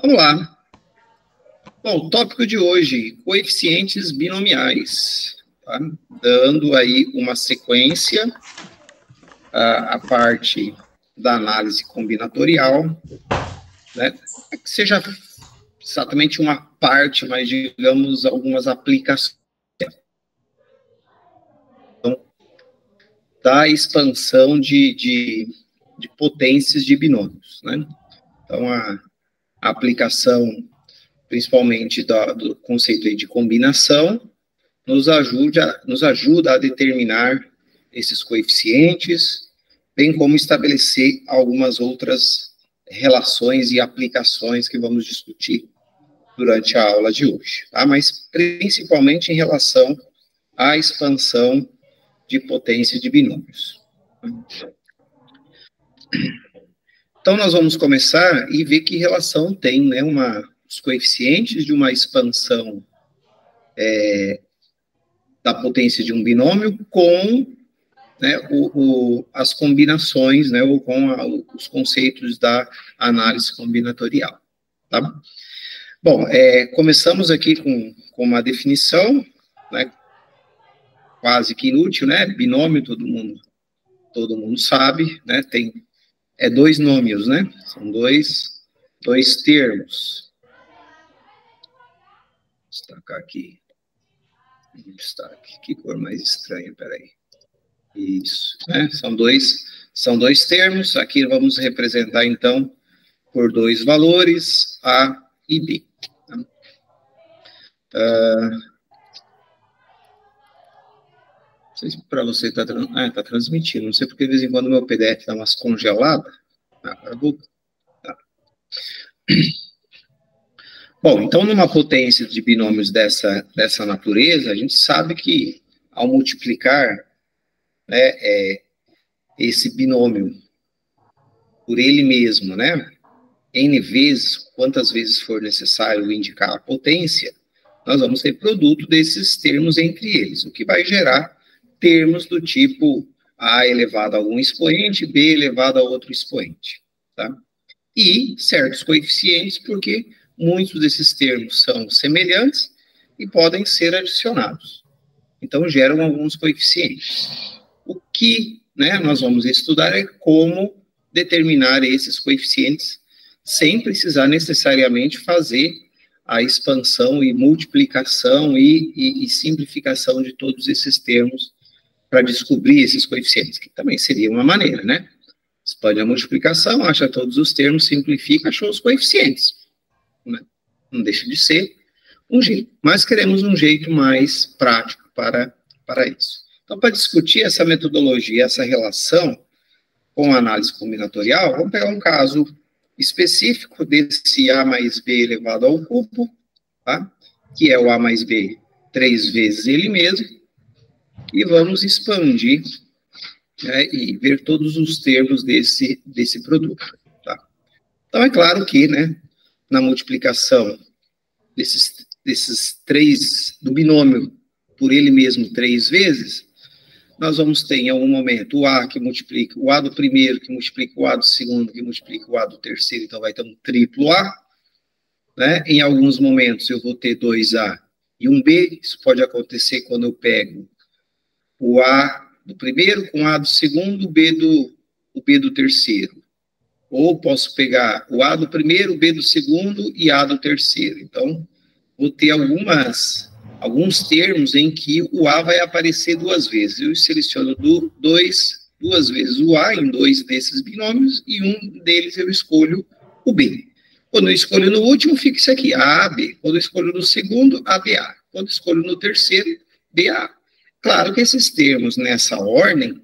Vamos lá. Bom, o tópico de hoje, coeficientes binomiais. Tá? Dando aí uma sequência à parte da análise combinatorial, né? Que seja exatamente uma parte, mas digamos algumas aplicações da expansão de potências de binômios, né? Então, a aplicação, principalmente do conceito aí de combinação, nos ajuda a determinar esses coeficientes, bem como estabelecer algumas outras relações e aplicações que vamos discutir durante a aula de hoje, tá? Mas principalmente em relação à expansão de potência de binômios. Então, nós vamos começar e ver que relação tem, né, os coeficientes de uma expansão da potência de um binômio com, né, as combinações, né, ou com os conceitos da análise combinatorial, tá? Bom, começamos aqui com uma definição, né, quase que inútil, né? Binômio, todo mundo sabe, né? Tem dois nômios, né? São dois termos. Vou destacar aqui. Destaque. Que cor mais estranha, peraí. Isso, né? São dois termos. Aqui vamos representar, então, por dois valores, A e B. Não sei se para você está transmitindo. Não sei porque de vez em quando o meu PDF dá umas congeladas. Agora vou. Tá. Bom, então, numa potência de binômios dessa natureza, a gente sabe que, ao multiplicar, né, esse binômio por ele mesmo, né, N vezes, quantas vezes for necessário indicar a potência, nós vamos ter produto desses termos entre eles, o que vai gerar termos do tipo A elevado a algum expoente, B elevado a outro expoente, tá? E certos coeficientes, porque muitos desses termos são semelhantes e podem ser adicionados. Então, geram alguns coeficientes. O que, né, nós vamos estudar é como determinar esses coeficientes sem precisar necessariamente fazer a expansão e multiplicação e simplificação de todos esses termos para descobrir esses coeficientes, que também seria uma maneira, né? Expande a multiplicação, acha todos os termos, simplifica, achou os coeficientes. Né? Não deixa de ser um jeito, mas queremos um jeito mais prático para isso. Então, para discutir essa metodologia, essa relação com a análise combinatorial, vamos pegar um caso específico desse A mais B elevado ao cubo, tá? Que é o A mais B 3 vezes ele mesmo, e vamos expandir, né, e ver todos os termos desse produto. Tá? Então, é claro que, né, na multiplicação desses três, do binômio por ele mesmo 3 vezes, nós vamos ter, em algum momento, o A que multiplica o A do primeiro, que multiplica o A do segundo, que multiplica o A do terceiro, então vai ter um triplo A. Né? Em alguns momentos eu vou ter 2A e um B, isso pode acontecer quando eu pego o A do primeiro com o A do segundo, o B do terceiro. Ou posso pegar o A do primeiro, o B do segundo e A do terceiro. Então, vou ter alguns termos em que o A vai aparecer 2 vezes. Eu seleciono 2 vezes o A em 2 desses binômios e um deles eu escolho o B. Quando eu escolho no último, fica isso aqui, AB. Quando eu escolho no segundo, ABA. Quando eu escolho no terceiro, BA. Claro que esses termos nessa ordem,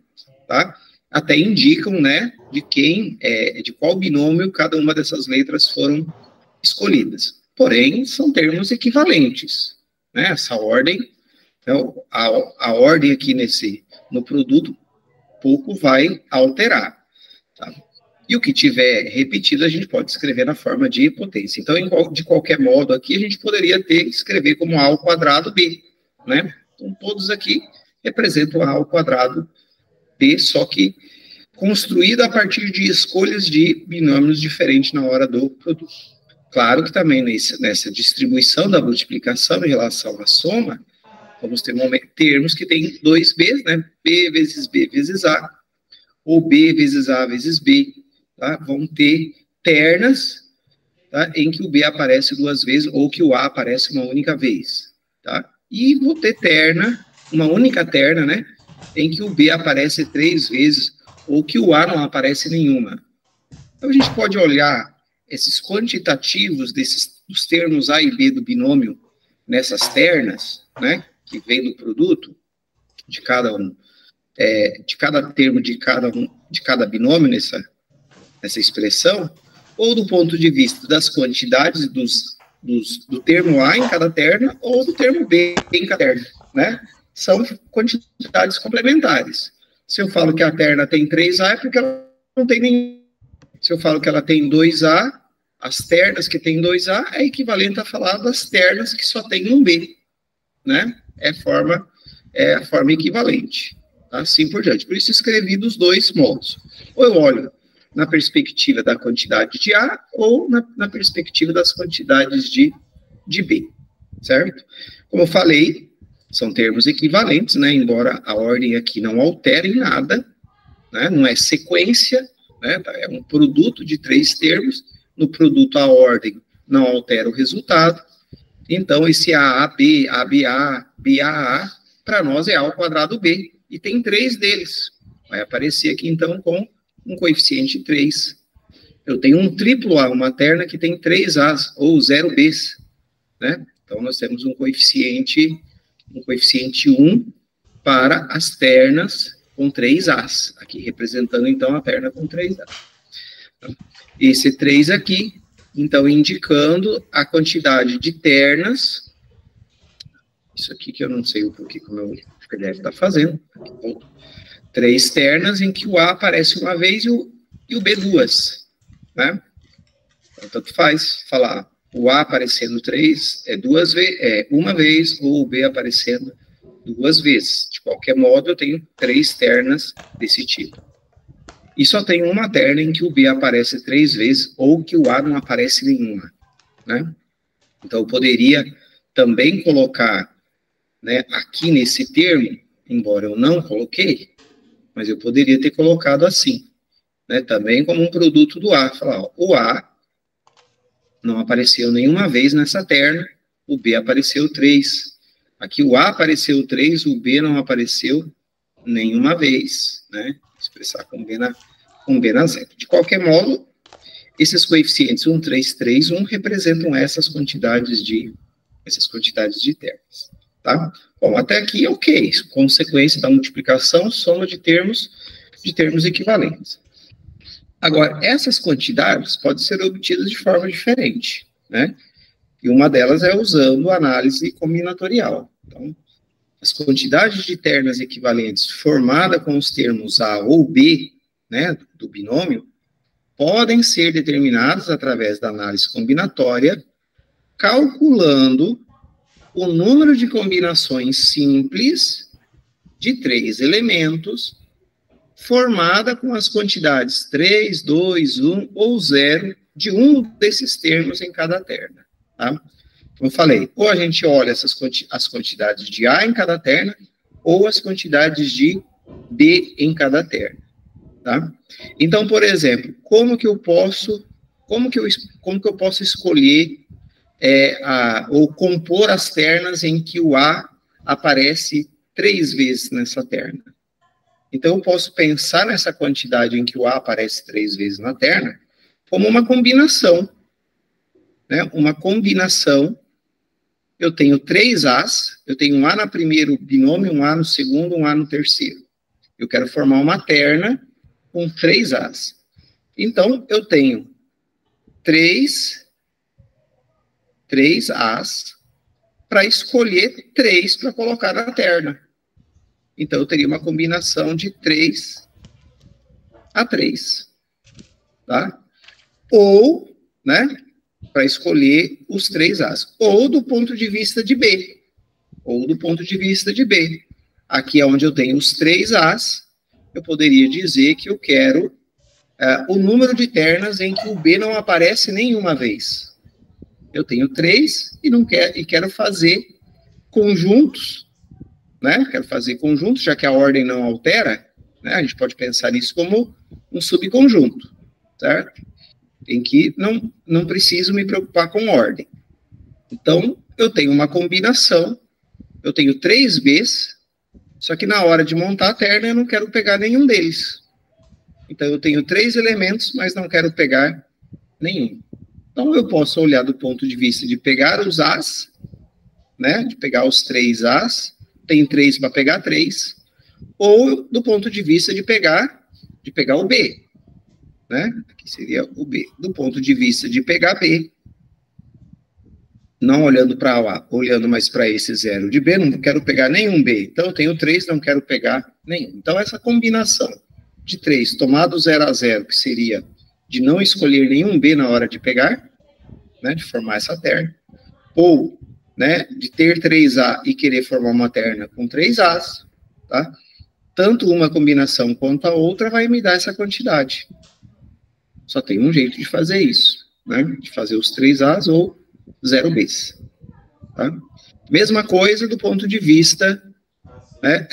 tá, até indicam, né, de qual binômio cada uma dessas letras foram escolhidas. Porém, são termos equivalentes, né? Essa ordem, então, a ordem aqui no produto, pouco vai alterar, tá? E o que tiver repetido, a gente pode escrever na forma de potência. Então, de qualquer modo, aqui a gente poderia escrever como A ao quadrado B, né? Então, todos aqui representam A ao quadrado B, só que construído a partir de escolhas de binômios diferentes na hora do produto. Claro que também nessa distribuição da multiplicação em relação à soma, vamos ter termos que tem 2 B's, né? B vezes A, ou B vezes A vezes B, tá? Vão ter ternas, tá? Em que o B aparece 2 vezes, ou que o A aparece uma única vez, tá? E vou ter terna, uma única terna, né? Em que o B aparece 3 vezes, ou que o A não aparece nenhuma. Então, a gente pode olhar esses quantitativos dos termos A e B do binômio nessas ternas, né, que vem do produto de cada um, de cada termo de cada binômio nessa expressão, ou do ponto de vista das quantidades do termo A em cada terna, ou do termo B em cada terna, né? São quantidades complementares. Se eu falo que a terna tem 3A, é porque ela não tem nenhum. Se eu falo que ela tem 2A, as ternas que tem 2A é equivalente a falar das ternas que só tem um B, né? É a forma equivalente, tá? Assim por diante. Por isso escrevi dos dois modos. Ou eu olho na perspectiva da quantidade de A, ou na perspectiva das quantidades de B, certo? Como eu falei, são termos equivalentes, né? Embora a ordem aqui não altere em nada, né? Não é sequência, né? É um produto de 3 termos. No produto, a ordem não altera o resultado. Então, esse AAB, ABA, BAA, para nós é A ao quadrado B. E tem 3 deles. Vai aparecer aqui, então, com um coeficiente 3. Eu tenho um triplo A, uma terna que tem 3 As, ou 0 Bs, né? Então, nós temos um coeficiente 1 para as ternas com 3 As. Aqui, representando, então, a terna com 3 As. Esse 3 aqui, então, indicando a quantidade de ternas. Isso aqui que eu não sei o porquê, como eu acho que ele deve estar fazendo. 3 ternas em que o A aparece uma vez e o B 2, né? Então, tanto faz falar o A aparecendo 3 uma vez, ou o B aparecendo 2 vezes. De qualquer modo, eu tenho 3 ternas desse tipo. E só tem uma terna em que o B aparece 3 vezes, ou que o A não aparece nenhuma, né? Então, eu poderia também colocar, né, aqui nesse termo, embora eu não coloquei, mas eu poderia ter colocado assim, né, também como um produto do A. Falar, ó, o A não apareceu nenhuma vez nessa terna, o B apareceu 3. Aqui o A apareceu 3, o B não apareceu nenhuma vez, né? Expressar com B na zero. De qualquer modo, esses coeficientes 1, 3, 3, 1 representam essas quantidades de termos, tá? Bom, até aqui, ok. Consequência da multiplicação, soma de termos equivalentes. Agora, essas quantidades podem ser obtidas de forma diferente, né? E uma delas é usando análise combinatorial. Então, as quantidades de ternas equivalentes formadas com os termos A ou B, né, do binômio, podem ser determinadas através da análise combinatória, calculando o número de combinações simples de 3 elementos, formada com as quantidades 3, 2, 1 ou 0 de um desses termos em cada terna, tá? Como eu falei, ou a gente olha as quantidades de A em cada terna, ou as quantidades de B em cada terna, tá? Então, por exemplo, como que eu posso escolher ou compor as ternas em que o A aparece 3 vezes nessa terna? Então, eu posso pensar nessa quantidade em que o A aparece 3 vezes na terna como uma combinação, né? Uma combinação. Eu tenho 3 As, eu tenho um A no primeiro binômio, um A no segundo, um A no terceiro. Eu quero formar uma terna com 3 As. Então, eu tenho 3 As para escolher 3 para colocar na terna. Então, eu teria uma combinação de 3 a 3, tá? Ou, né, para escolher os 3 As. Ou do ponto de vista de B. Aqui é onde eu tenho os 3 As, eu poderia dizer que eu quero o número de ternas em que o B não aparece nenhuma vez. Eu tenho 3 e quero fazer conjuntos, né? Quero fazer conjuntos, já que a ordem não altera, né? A gente pode pensar nisso como um subconjunto, certo? Em que não preciso me preocupar com ordem. Então, eu tenho uma combinação, eu tenho 3 Bs, só que na hora de montar a terna eu não quero pegar nenhum deles. Então, eu tenho 3 elementos, mas não quero pegar nenhum. Então, eu posso olhar do ponto de vista de pegar os As, né? De pegar os 3 As, tem 3 para pegar 3, ou do ponto de vista de pegar o B, né? Aqui seria o B. Do ponto de vista de pegar B, não olhando para o A, olhando mais para esse 0 de B, não quero pegar nenhum B. Então, eu tenho 3, não quero pegar nenhum. Então, essa combinação de 3, tomado 0 a 0, que seria de não escolher nenhum B na hora de pegar, né, de formar essa terna, ou, né, de ter 3A e querer formar uma terna com 3 As, tá? Tanto uma combinação quanto a outra vai me dar essa quantidade. Só tem um jeito de fazer isso, né, de fazer os 3 As ou 0 Bs, tá? Mesma coisa do ponto de vista, né,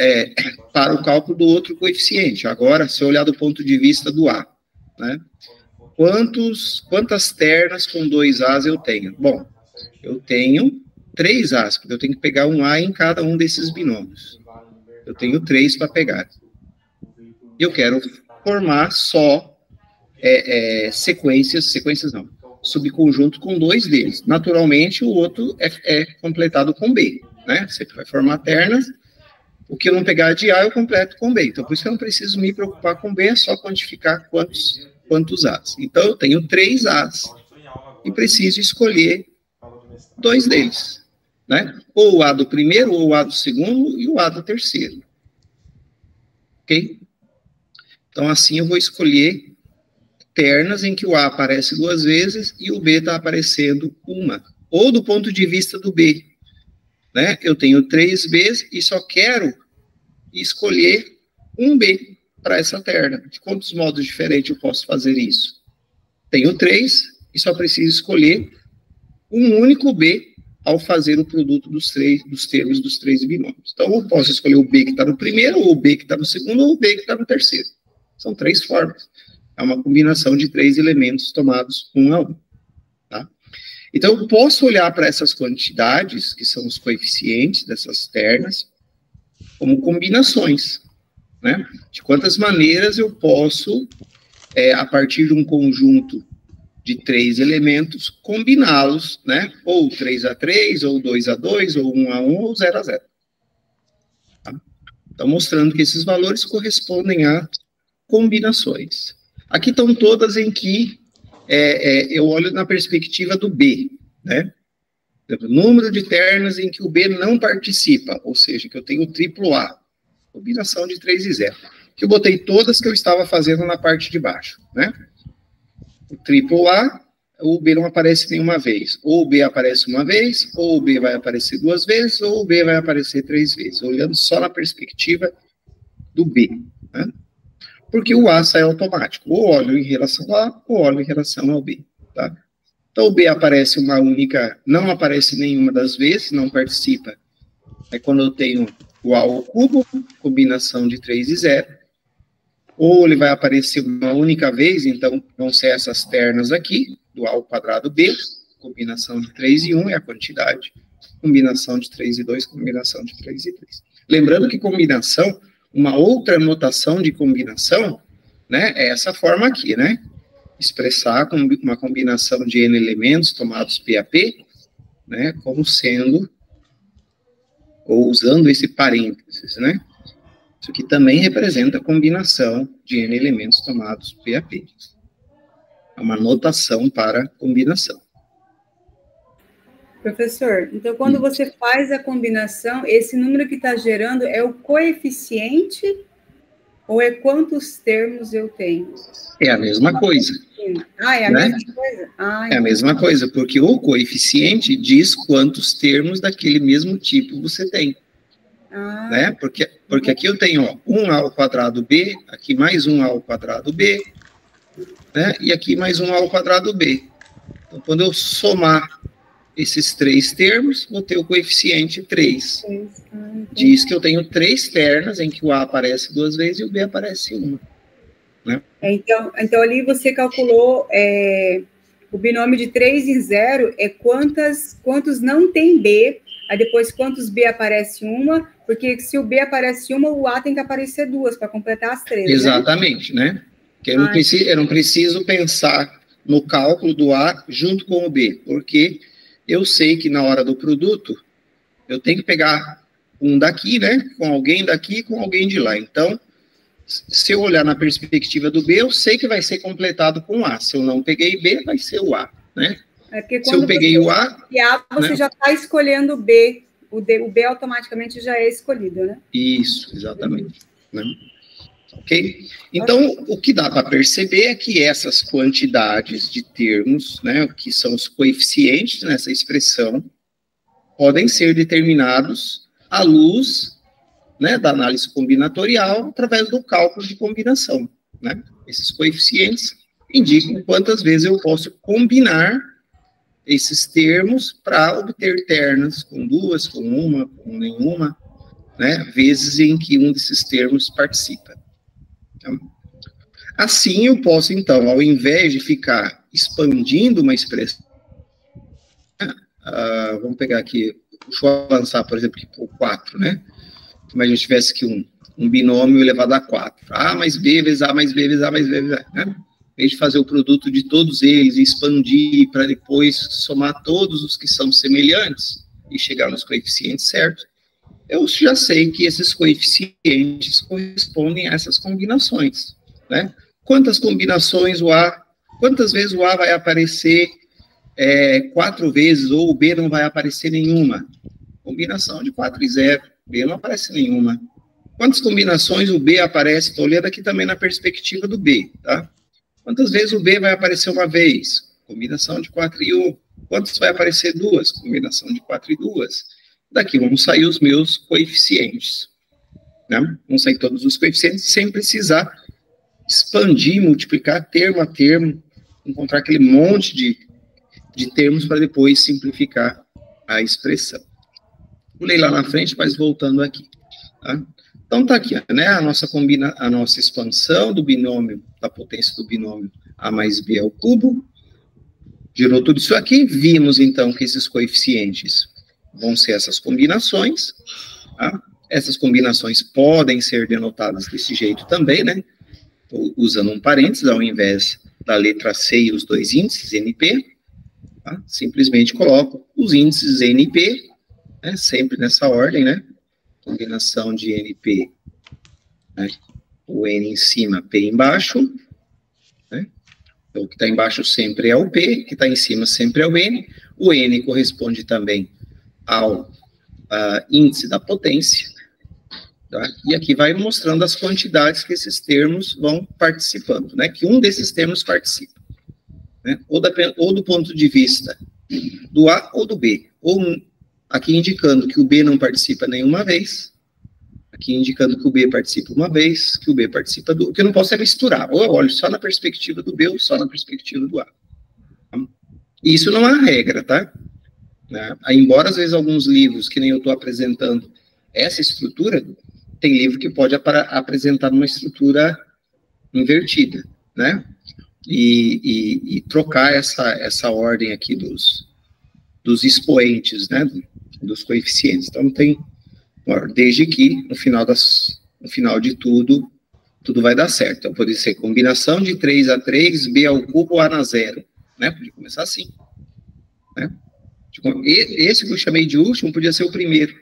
para o cálculo do outro coeficiente. Agora, se eu olhar do ponto de vista do A, né, quantas ternas com 2 As eu tenho? Bom, eu tenho 3 As, porque eu tenho que pegar um A em cada um desses binômios. Eu tenho 3 para pegar. E eu quero formar só sequências não, subconjunto com 2 deles. Naturalmente, o outro é completado com B, né? Você vai formar ternas, o que eu não pegar de A, eu completo com B. Então, por isso que eu não preciso me preocupar com B, é só quantificar quantos As. Então, eu tenho 3 As e preciso escolher 2 deles, né? Ou o A do primeiro, ou o A do segundo e o A do terceiro. Ok? Então, assim eu vou escolher ternas em que o A aparece 2 vezes e o B está aparecendo uma. Ou do ponto de vista do B, né? Eu tenho 3 Bs e só quero escolher um B para essa terna. De quantos modos diferentes eu posso fazer isso? Tenho 3 e só preciso escolher um único B ao fazer o produto dos termos dos 3 binômios. Então, eu posso escolher o B que está no primeiro, ou o B que está no segundo, ou o B que está no terceiro. São 3 formas. É uma combinação de 3 elementos tomados um a um. Tá? Então, eu posso olhar para essas quantidades, que são os coeficientes dessas ternas, como combinações, né? De quantas maneiras eu posso, a partir de um conjunto de 3 elementos, combiná-los, né? Ou 3 a 3, ou 2 a 2, ou 1 a 1, ou 0 a 0. Tá? Então, mostrando que esses valores correspondem a combinações. Aqui estão todas em que eu olho na perspectiva do B, né? O número de ternas em que o B não participa, ou seja, que eu tenho triplo A, combinação de 3 e 0. Que eu botei todas que eu estava fazendo na parte de baixo, né? O triplo A, o B não aparece nenhuma vez. Ou o B aparece uma vez, ou o B vai aparecer 2 vezes, ou o B vai aparecer 3 vezes, olhando só na perspectiva do B, né? Porque o A sai automático, ou olho em relação ao A, ou olho em relação ao B, tá? Então, o B aparece uma única, não aparece nenhuma das vezes, não participa. É quando eu tenho o A ao cubo, combinação de 3 e 0. Ou ele vai aparecer uma única vez, então vão ser essas ternas aqui, do A ao quadrado B, combinação de 3 e 1 é a quantidade, combinação de 3 e 2, combinação de 3 e 3. Lembrando que combinação, uma outra notação de combinação, né, é essa forma aqui, né? Expressar uma combinação de N elementos tomados P a P, né, como sendo, ou usando esse parênteses, né? Isso aqui também representa a combinação de N elementos tomados P a P. É uma notação para combinação. Professor, então quando você faz a combinação, esse número que está gerando é o coeficiente ou é quantos termos eu tenho? É a mesma coisa. Ah, é a mesma coisa? É a mesma coisa, porque o coeficiente diz quantos termos daquele mesmo tipo você tem. Né? Porque aqui eu tenho, ó, 1A ao quadrado B, aqui mais 1A ao quadrado B, né? E aqui mais 1A ao quadrado B. Então, quando eu somar esses 3 termos, vou ter o coeficiente 3. Diz que eu tenho 3 ternas em que o A aparece 2 vezes e o B aparece 1. Né? Então, ali você calculou o binômio de 3 em 0 é quantos não tem B, aí depois quantos B aparece uma, porque se o B aparece uma, o A tem que aparecer 2 para completar as 3. Exatamente, né? Porque eu não preciso pensar no cálculo do A junto com o B, porque eu sei que na hora do produto, eu tenho que pegar um daqui, né, com alguém daqui e com alguém de lá. Então, se eu olhar na perspectiva do B, eu sei que vai ser completado com A. Se eu não peguei B, vai ser o A, né? Se eu peguei o A... você, né, já está escolhendo o B. O B automaticamente já é escolhido, né? Isso, exatamente. Né? Ok? Então, o que dá para perceber é que essas quantidades de termos, né, que são os coeficientes nessa expressão, podem ser determinados à luz, né, da análise combinatorial através do cálculo de combinação. Né? Esses coeficientes indicam quantas vezes eu posso combinar esses termos para obter ternas com 2, com 1, com nenhuma, né, vezes em que um desses termos participa. Assim, eu posso, então, ao invés de ficar expandindo uma expressão, vamos pegar aqui, deixa eu avançar, por exemplo, aqui por 4, né? Como a gente tivesse aqui um binômio elevado a 4. A mais B vezes A mais B vezes A mais B vezes A, né? Em vez de fazer o produto de todos eles e expandir para depois somar todos os que são semelhantes e chegar nos coeficientes certos, eu já sei que esses coeficientes correspondem a essas combinações. Né? Quantas combinações quantas vezes o A vai aparecer 4 vezes, ou o B não vai aparecer nenhuma? Combinação de 4 e 0, B não aparece nenhuma. Quantas combinações o B aparece? Estou olhando aqui também na perspectiva do B, tá? Quantas vezes o B vai aparecer uma vez? Combinação de 4 e 1. Quantas vai aparecer 2? Combinação de 4 e 2. Daqui vão sair os meus coeficientes. Né? Vão sair todos os coeficientes sem precisar expandir, multiplicar termo a termo, encontrar aquele monte de termos para depois simplificar a expressão. Pulei lá na frente, mas voltando aqui. Tá? Então, está aqui, né, a nossa expansão do binômio, da potência do binômio A mais B ao cubo. Gerou tudo isso aqui. Vimos, então, que esses coeficientes vão ser essas combinações. Tá? Essas combinações podem ser denotadas desse jeito também, né? Usando um parênteses, ao invés da letra C e os 2 índices, NP, tá? Simplesmente coloco os índices NP, né? Sempre nessa ordem, né? Combinação de NP, né? O N em cima, P embaixo, né? Então, o que está embaixo sempre é o P, o que está em cima sempre é o N. O N corresponde também ao índice da potência. Tá? E aqui vai mostrando as quantidades que esses termos vão participando, né? Que um desses termos participa. Né? Ou do ponto de vista do A ou do B. Aqui indicando que o B não participa nenhuma vez. Aqui indicando que o B participa uma vez, que o B participa do... O que eu não posso é misturar. Ou eu olho só na perspectiva do B ou só na perspectiva do A. Tá? E isso não é regra, tá? Né? Embora, às vezes, alguns livros, que nem eu estou apresentando essa estrutura, tem livro que pode apresentar uma estrutura invertida, né? E trocar essa ordem aqui dos expoentes, né? Dos coeficientes. Então, tem... Desde que, no final de tudo vai dar certo. Então, pode ser combinação de 3 a 3, B ao cubo, A na zero. Né? Podia começar assim. Né? Esse que eu chamei de último podia ser o primeiro.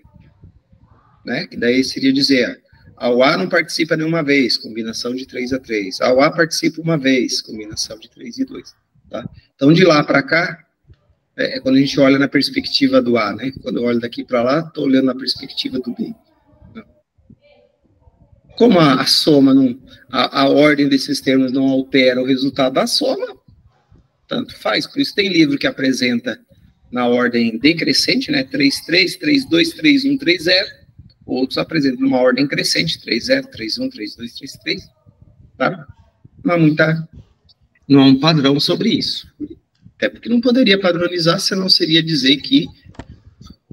Né? Que daí seria dizer, ao A não participa nenhuma vez, combinação de 3 a 3. Ao A participa uma vez, combinação de 3 e 2. Tá? Então, de lá para cá, quando a gente olha na perspectiva do A, né? Quando eu olho daqui para lá, estou olhando na perspectiva do B. Como a soma, a ordem desses termos não altera o resultado da soma, tanto faz. Por isso tem livro que apresenta na ordem decrescente, né? 3, 3, 3, 2, 3, 1, 3, 0. Outros apresentam numa ordem crescente, 3, 0, 3, 1, 3, 2, 3, 3. Tá? Não há um padrão sobre isso. Até porque não poderia padronizar, senão seria dizer que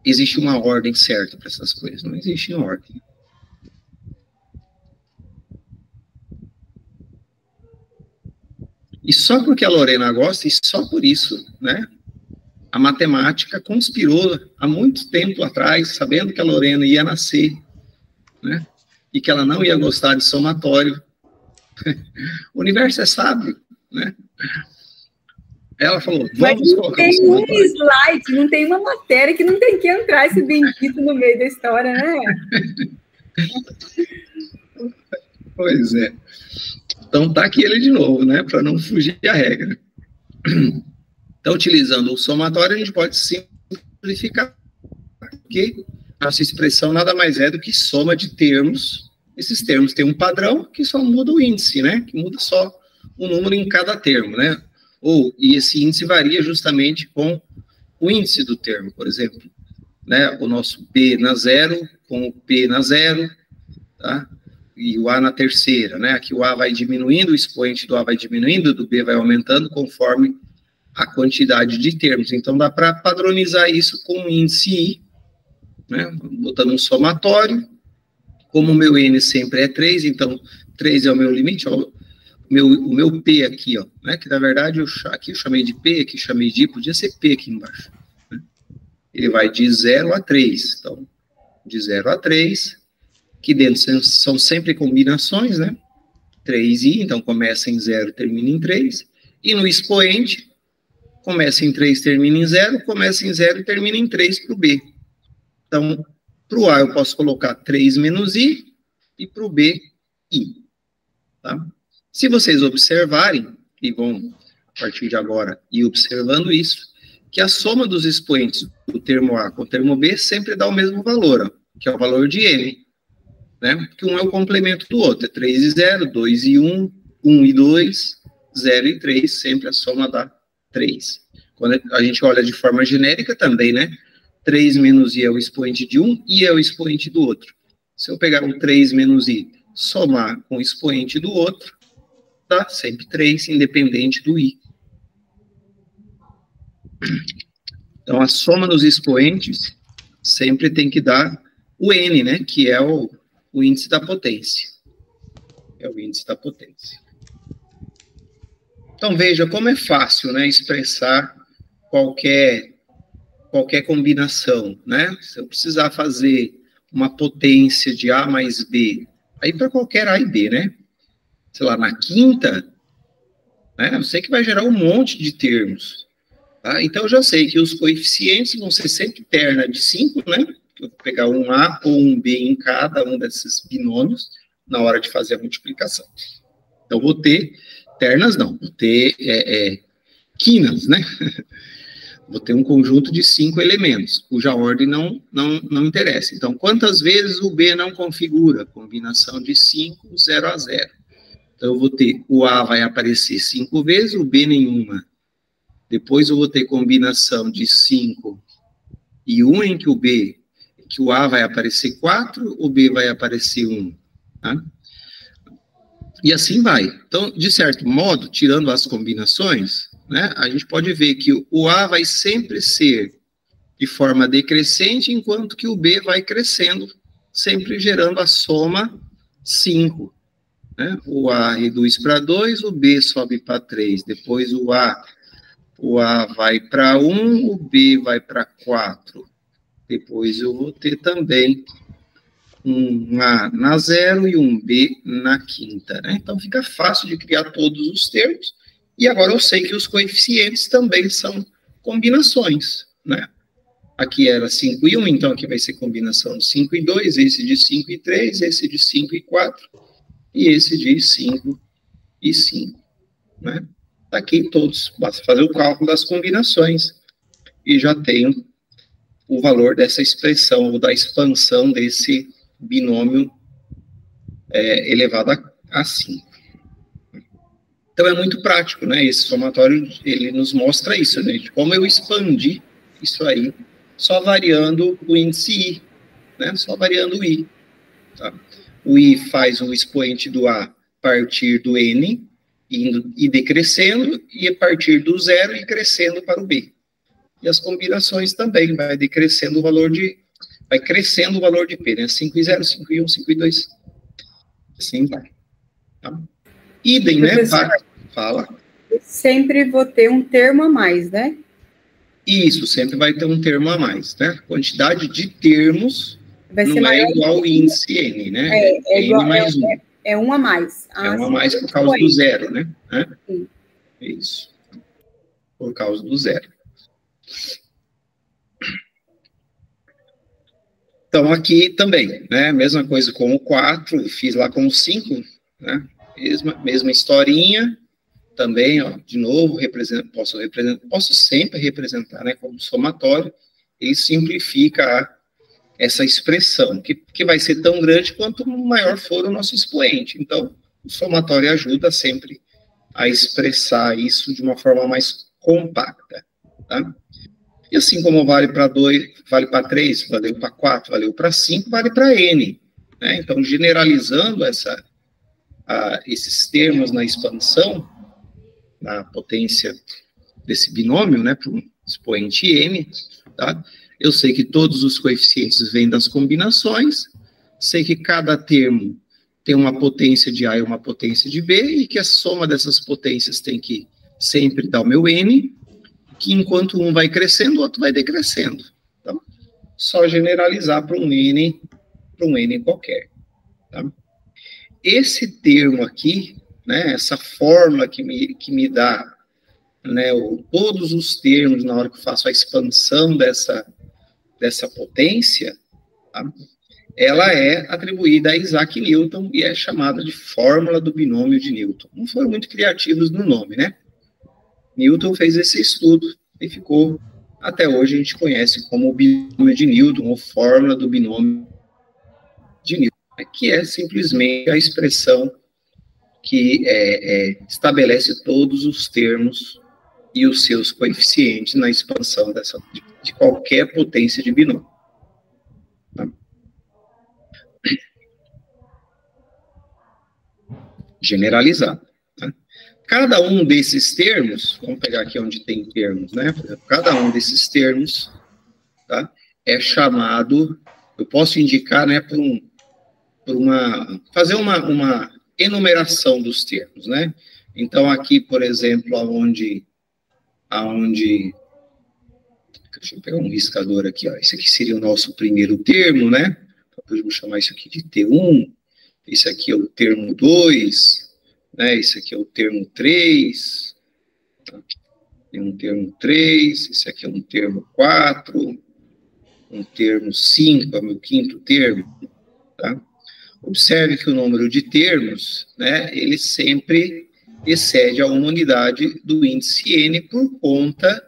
existe uma ordem certa para essas coisas. Não existe ordem. E só porque a Lorena gosta, e só por isso, né? A matemática conspirou há muito tempo atrás, sabendo que a Lorena ia nascer, né? E que ela não ia gostar de somatório. O universo é sábio, né? Ela falou, vamos colocar um somatório. Tem um slide, não tem uma matéria que não tem que entrar esse bendito no meio da história, né? Pois é. Então, tá aqui ele de novo, né? Para não fugir da regra. Então, utilizando o somatório, a gente pode simplificar, porque nossa expressão nada mais é do que soma de termos. Esses termos têm um padrão que só muda o índice, né? Que muda só um número em cada termo, né? E esse índice varia justamente com o índice do termo, por exemplo, né? O nosso B na zero com o P na zero, tá? E o A na terceira, né? Aqui o A vai diminuindo, o expoente do A vai diminuindo, do B vai aumentando conforme a quantidade de termos. Então, dá para padronizar isso com o índice I, né? Botando um somatório. Como o meu N sempre é 3, então 3 é o meu limite, ó, o meu P aqui, ó, né? Que na verdade aqui eu chamei de P, aqui eu chamei de I, podia ser P aqui embaixo, né? Ele vai de 0 a 3, então, de 0 a 3, que dentro são sempre combinações, né? 3i, então começa em 0, termina em 3, e no expoente, começa em 3, termina em 0, começa em 0 e termina em 3 para o B. Então, para o A eu posso colocar 3 menos I, e para o B, I. Tá? Se vocês observarem, e vão, a partir de agora, ir observando isso, que a soma dos expoentes do termo A com o termo B sempre dá o mesmo valor, ó, que é o valor de N. Né? Porque um é o complemento do outro, é 3 e 0, 2 e 1, 1 e 2, 0 e 3, sempre a soma dá 3. Quando a gente olha de forma genérica também, né? 3 menos I é o expoente de um, I é o expoente do outro. Se eu pegar um 3 menos I, somar com o expoente do outro, dá sempre 3, independente do I. Então, a soma dos expoentes sempre tem que dar o N, né? Que é o índice da potência. É o índice da potência. Então, veja como é fácil, né? Expressar qualquer combinação, né? Se eu precisar fazer uma potência de A mais B, aí para qualquer A e B, né? Sei lá, na quinta, né? Eu sei que vai gerar um monte de termos, tá? Então, eu já sei que os coeficientes vão ser sempre terna de 5, né? Eu vou pegar um A ou um B em cada um desses binômios na hora de fazer a multiplicação. Então, vou ter ternas, não, vou ter quinas, né? Vou ter um conjunto de 5 elementos, cuja ordem não interessa. Então, quantas vezes o B não configura? Combinação de 5, 0 a 0. Então, eu vou ter, o A vai aparecer 5 vezes, o B nenhuma. Depois eu vou ter combinação de 5 e 1 em que o A vai aparecer 4, o B vai aparecer 1. Tá? E assim vai. Então, de certo modo, tirando as combinações, né, a gente pode ver que o A vai sempre ser de forma decrescente, enquanto que o B vai crescendo, sempre gerando a soma 5. Né? O A reduz para 2, o B sobe para 3. Depois o A vai para 1, o B vai para 4. Depois eu vou ter também um A na 0 e um B na quinta. Né? Então, fica fácil de criar todos os termos. E agora eu sei que os coeficientes também são combinações, né? Aqui era 5 e 1, então aqui vai ser combinação de 5 e 2, esse de 5 e 3, esse de 5 e 4, e esse de 5 e 5, né? Tá aqui todos, basta fazer o cálculo das combinações, e já tenho o valor dessa expressão, ou da expansão desse binômio elevado a 5. Então, é muito prático, né? Esse somatório, ele nos mostra isso, né? De como eu expandi isso aí, só variando o índice I, né? Só variando o I. Tá? O I faz o expoente do A partir do N, e decrescendo, e a partir do zero ir crescendo para o B. E as combinações também, vai decrescendo o valor vai crescendo o valor de P, né? 5 e 0, 5 e 1, 5 e 2. Assim vai. Tá? Idem, né? Fala. Sempre vou ter um termo a mais, né? Isso, sempre vai ter um termo a mais, né? A quantidade de termos não é igual ao índice N, né? É igual, N mais 1. É um a mais. É um a mais por causa do zero, né? Sim. Isso. Por causa do zero. Então, aqui também, né? Mesma coisa com o 4, fiz lá com o 5, né? Mesma historinha. Também, ó, de novo, posso sempre representar, né, como somatório, e simplifica essa expressão, que vai ser tão grande quanto maior for o nosso expoente. Então, o somatório ajuda sempre a expressar isso de uma forma mais compacta, tá? E assim como vale para 2, vale para 3, valeu para 4, valeu para 5, vale para N, né? Então, generalizando esses termos na expansão, na potência desse binômio, né, para um expoente n, tá? Eu sei que todos os coeficientes vêm das combinações, sei que cada termo tem uma potência de A e uma potência de B, e que a soma dessas potências tem que sempre dar o meu n, que enquanto um vai crescendo, o outro vai decrescendo. Então, só generalizar para um n qualquer. Tá? Esse termo aqui, né, essa fórmula que me dá, né, todos os termos na hora que eu faço a expansão dessa potência, tá? Ela é atribuída a Isaac Newton e é chamada de fórmula do binômio de Newton. Não foram muito criativos no nome, né? Newton fez esse estudo e ficou, até hoje a gente conhece como o binômio de Newton, ou fórmula do binômio de Newton, que é simplesmente a expressão que estabelece todos os termos e os seus coeficientes na expansão de qualquer potência de binômio. Tá? Generalizado. Tá? Cada um desses termos, vamos pegar aqui onde tem termos, né? Cada um desses termos, tá, é chamado, eu posso indicar, né, fazer uma enumeração dos termos, né? Então, aqui, por exemplo, deixa eu pegar um riscador aqui, ó. Esse aqui seria o nosso primeiro termo, né? Depois vou chamar isso aqui de T1. Esse aqui é o termo 2, né? Esse aqui é o termo 3. Tem um termo 3, esse aqui é um termo 4, um termo 5, é o meu quinto termo, tá? Observe que o número de termos, né, ele sempre excede a uma unidade do índice N por conta,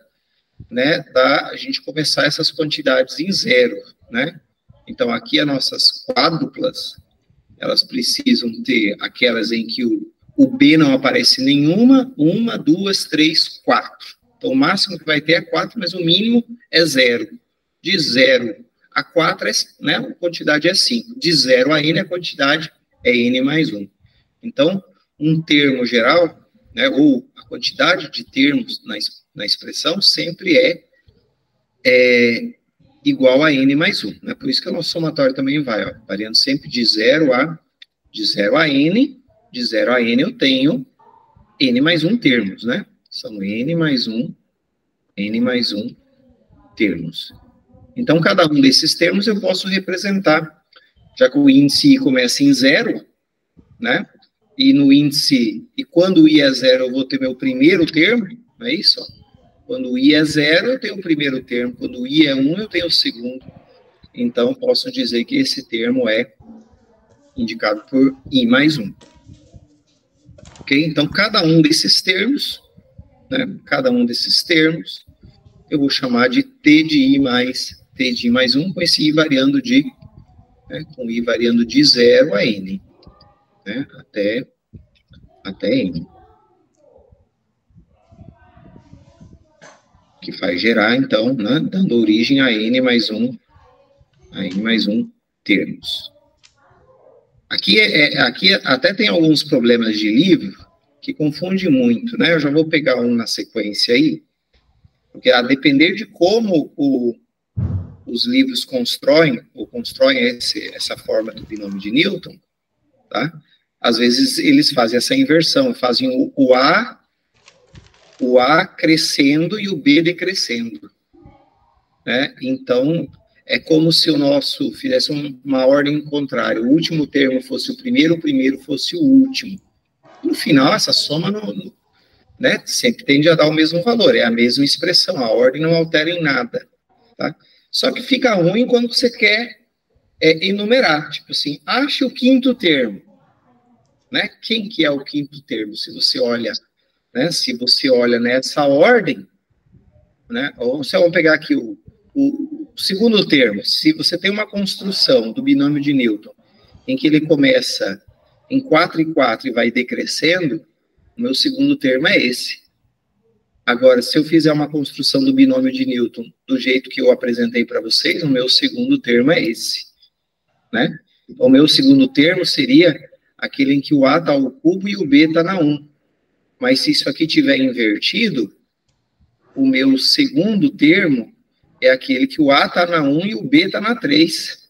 né, a gente começar essas quantidades em zero, né? Então, aqui as nossas quádruplas, elas precisam ter aquelas em que o B não aparece nenhuma, 1, 2, 3, 4. Então, o máximo que vai ter é 4, mas o mínimo é 0. De 0 a 4, né, a quantidade é 5. De 0 a N, a quantidade é N mais 1. Então, um termo geral, né, ou a quantidade de termos na expressão sempre é igual a N mais 1. Né? Por isso que o nosso somatório também vai, ó, variando sempre de 0 a N. De 0 a N eu tenho N mais 1 termos, né? São N mais 1 termos. Então, cada um desses termos eu posso representar, já que o índice I começa em 0, né? E quando o I é 0, eu vou ter meu primeiro termo, não é isso? Quando o I é 0, eu tenho o primeiro termo. Quando o I é 1, eu tenho o segundo. Então, posso dizer que esse termo é indicado por I mais 1. Ok? Então, cada um desses termos, né? Cada um desses termos, eu vou chamar de T de I mais 1, com esse I variando com I variando de 0 a N, né, até N. Que faz gerar, então, né, dando origem a N mais 1 termos. Aqui até tem alguns problemas de livro, que confunde muito, né? Eu já vou pegar um na sequência aí, porque a depender de como os livros constroem essa forma do binômio de Newton, tá? Às vezes eles fazem essa inversão, fazem o A crescendo e o B decrescendo, né? Então, é como se o nosso fizesse uma ordem contrária. O último termo fosse o primeiro fosse o último. No final, essa soma né, sempre tende a dar o mesmo valor, é a mesma expressão, a ordem não altera em nada, tá? Só que fica ruim quando você quer enumerar, tipo assim, ache o quinto termo, né? Quem que é o quinto termo? Se você olha, né? Se você olha nessa ordem, né? Ou se vamos pegar aqui o segundo termo, se você tem uma construção do binômio de Newton, em que ele começa em 4 e 4 e vai decrescendo, o meu segundo termo é esse. Agora, se eu fizer uma construção do binômio de Newton do jeito que eu apresentei para vocês, o meu segundo termo é esse, né? O meu segundo termo seria aquele em que o A está ao cubo e o B está na 1. Mas se isso aqui tiver invertido, o meu segundo termo é aquele que o A está na 1 e o B está na 3.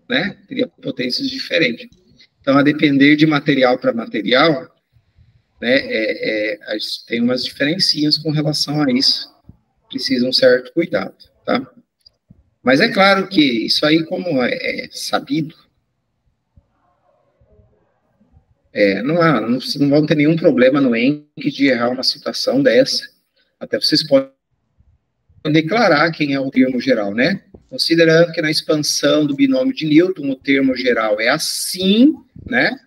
Né? Teria potências diferentes. Então, a depender de material para material, né, tem umas diferencinhas com relação a isso. Precisa um certo cuidado, tá? Mas é claro que isso aí, como é sabido, não vão ter nenhum problema no ENC de errar uma situação dessa. Até vocês podem declarar quem é o termo geral, né? Considerando que na expansão do binômio de Newton, o termo geral é assim, né?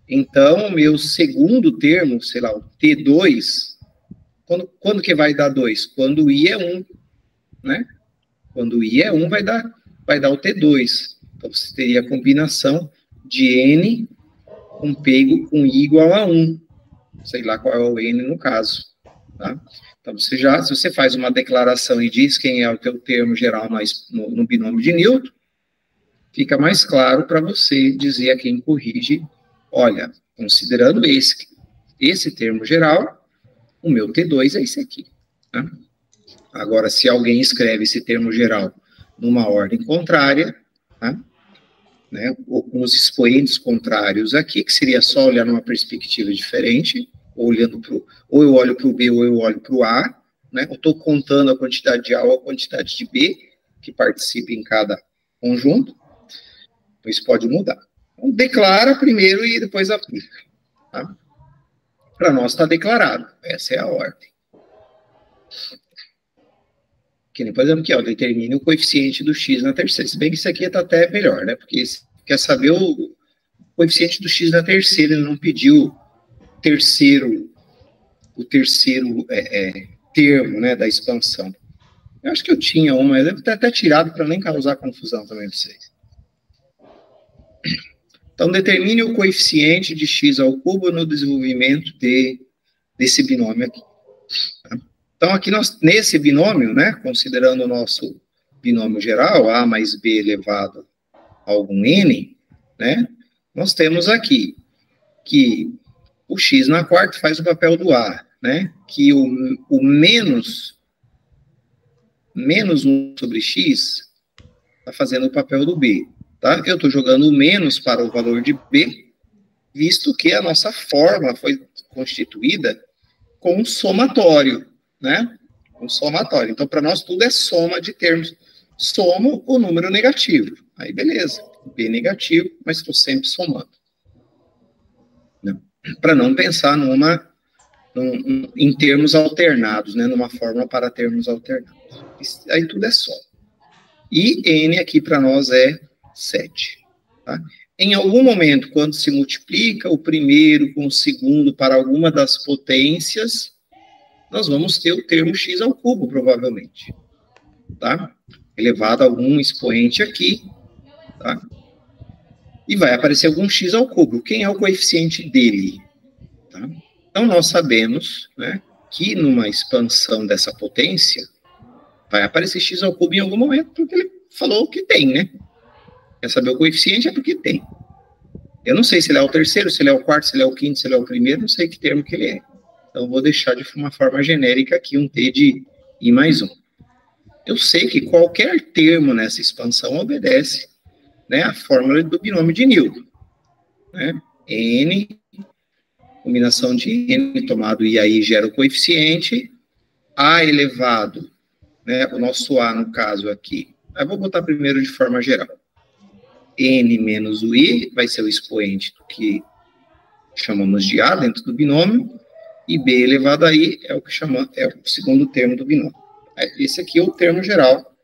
Então, o meu segundo termo, sei lá, o T2, quando que vai dar 2? Quando o I é 1, né? Quando o I é 1, vai dar o T2. Então, você teria a combinação de N com P com I igual a 1. Sei lá qual é o N no caso, tá? Então, se você faz uma declaração e diz quem é o teu termo geral no binômio de Newton, fica mais claro para você dizer a quem corrige, olha, considerando esse termo geral, o meu T2 é esse aqui. Tá? Agora, se alguém escreve esse termo geral numa ordem contrária, tá? Né, ou com os expoentes contrários aqui, que seria só olhar numa perspectiva diferente, ou eu olho para o B ou eu olho para o A, né? Eu estou contando a quantidade de A ou a quantidade de B que participa em cada conjunto, então isso pode mudar. Então, declara primeiro e depois aplica. Tá? Para nós está declarado, essa é a ordem. Que nem, por exemplo, aqui, ó, determine o coeficiente do x na terceira. Se bem que isso aqui está até melhor, né? Porque quer saber o coeficiente do x na terceira, ele não pediu o terceiro termo, né, da expansão. Eu acho que eu tinha uma, mas deve ter até tirado para nem causar confusão também para vocês. Então, determine o coeficiente de x ao cubo no desenvolvimento desse binômio aqui. Tá? Então, aqui nesse binômio, né, considerando o nosso binômio geral, A mais B elevado a algum N, né, nós temos aqui que o x na quarta faz o papel do A, né, que o menos 1 sobre x está fazendo o papel do B. Tá? Eu estou jogando o menos para o valor de B, visto que a nossa fórmula foi constituída com um somatório, né? Um somatório. Então, para nós, tudo é soma de termos. Somo o número negativo. Aí, beleza. B negativo, mas estou sempre somando. Para não pensar em termos alternados, né? Numa fórmula para termos alternados. Aí, tudo é soma. E N aqui para nós é 7. Tá? Em algum momento, quando se multiplica o primeiro com o segundo para alguma das potências, nós vamos ter o termo x ao cubo, provavelmente. Tá? Elevado a algum expoente aqui. Tá? E vai aparecer algum x ao cubo. Quem é o coeficiente dele? Tá? Então, nós sabemos, né, que numa expansão dessa potência, vai aparecer x ao cubo em algum momento, porque ele falou que tem, né? Quer saber o coeficiente? É porque tem. Eu não sei se ele é o terceiro, se ele é o quarto, se ele é o quinto, se ele é o primeiro, não sei que termo que ele é. Então, eu vou deixar de uma forma genérica aqui um T de I mais 1. Eu sei que qualquer termo nessa expansão obedece, né, a fórmula do binômio de Newton. Né? N, combinação de N tomado I aí gera o coeficiente, A elevado, né, o nosso A no caso aqui, eu vou botar primeiro de forma geral. N menos o I vai ser o expoente do que chamamos de A dentro do binômio, e B elevado a I é o que é o segundo termo do binômio. Esse aqui é o termo geral,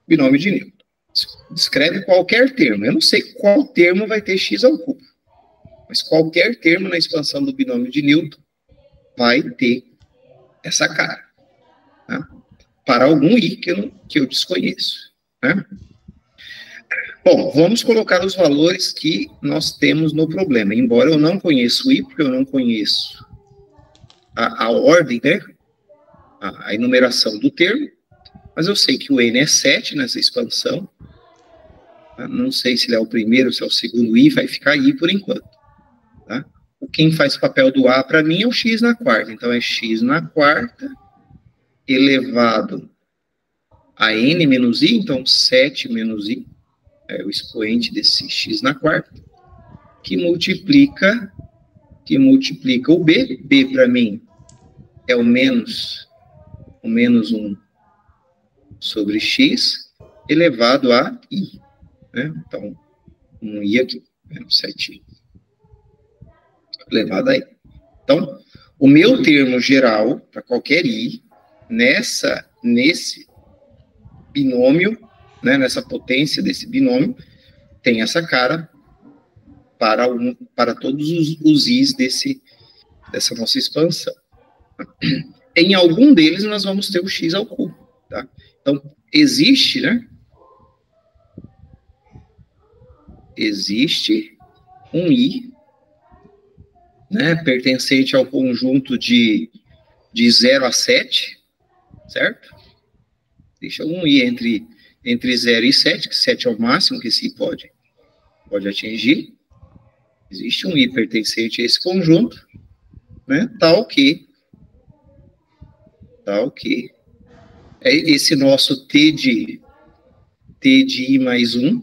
binômio de Newton. Descreve qualquer termo. Eu não sei qual termo vai ter x ao cubo, mas qualquer termo na expansão do binômio de Newton vai ter essa cara. Tá? Para algum I que eu desconheço. Né? Bom, vamos colocar os valores que nós temos no problema. Embora eu não conheça o I, porque eu não conheço a ordem, né? A enumeração do termo, mas eu sei que o N é 7 nessa expansão. Não sei se ele é o primeiro, se é o segundo I, vai ficar I por enquanto. Tá? Quem faz o papel do A para mim é o x na quarta. Então, é x na quarta elevado a N menos I, então 7 menos I, é o expoente desse x na quarta, que multiplica o B. B para mim é o menos 1 sobre x elevado a I. Né? Então, um I aqui, menos 7i, elevado a I. Então, o meu termo geral, para qualquer I, nesse binômio, né, nessa potência desse binômio, tem essa cara para todos os Is dessa nossa expansão. Em algum deles, nós vamos ter o x ao cubo. Tá? Então, existe, né? Existe um I, né, pertencente ao conjunto de 0 a 7, certo? Deixa um I entre 0 e 7, que 7 é o máximo que esse I pode atingir. Existe um I pertencente a esse conjunto, né, tal que é esse nosso T de I mais 1,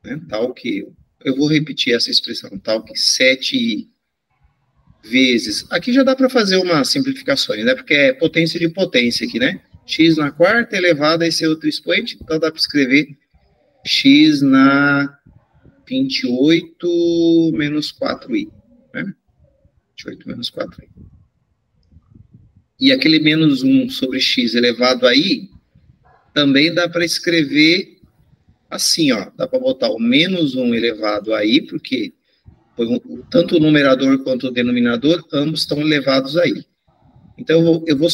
né, tal que, eu vou repetir essa expressão, tal que 7i vezes, aqui já dá para fazer uma simplificação, né, porque é potência de potência aqui, né, x na quarta elevado a esse outro expoente, então dá para escrever x na 28 menos 4i, né, 28 menos 4i. E aquele menos 1 sobre x elevado a i, também dá para escrever assim, ó, dá para botar o menos 1 elevado a i, porque tanto o numerador quanto o denominador, ambos estão elevados a i. Então, eu vou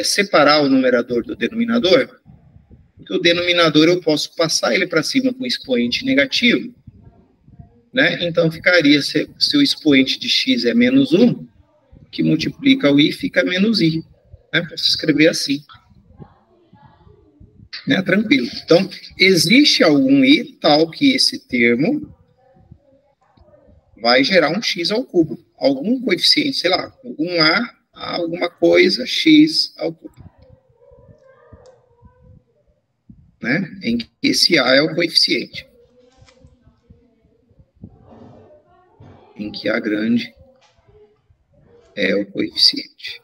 separar o numerador do denominador, porque o denominador eu posso passar ele para cima com expoente negativo, né? Então, ficaria, se o expoente de x é menos 1, que multiplica o i, fica menos i. Né? Posso escrever assim. Né? Tranquilo. Então, existe algum i tal que esse termo vai gerar um x ao cubo. Algum coeficiente, sei lá, algum a alguma coisa, x ao cubo. Né? Em que esse a é o coeficiente. Em que a grande é o coeficiente.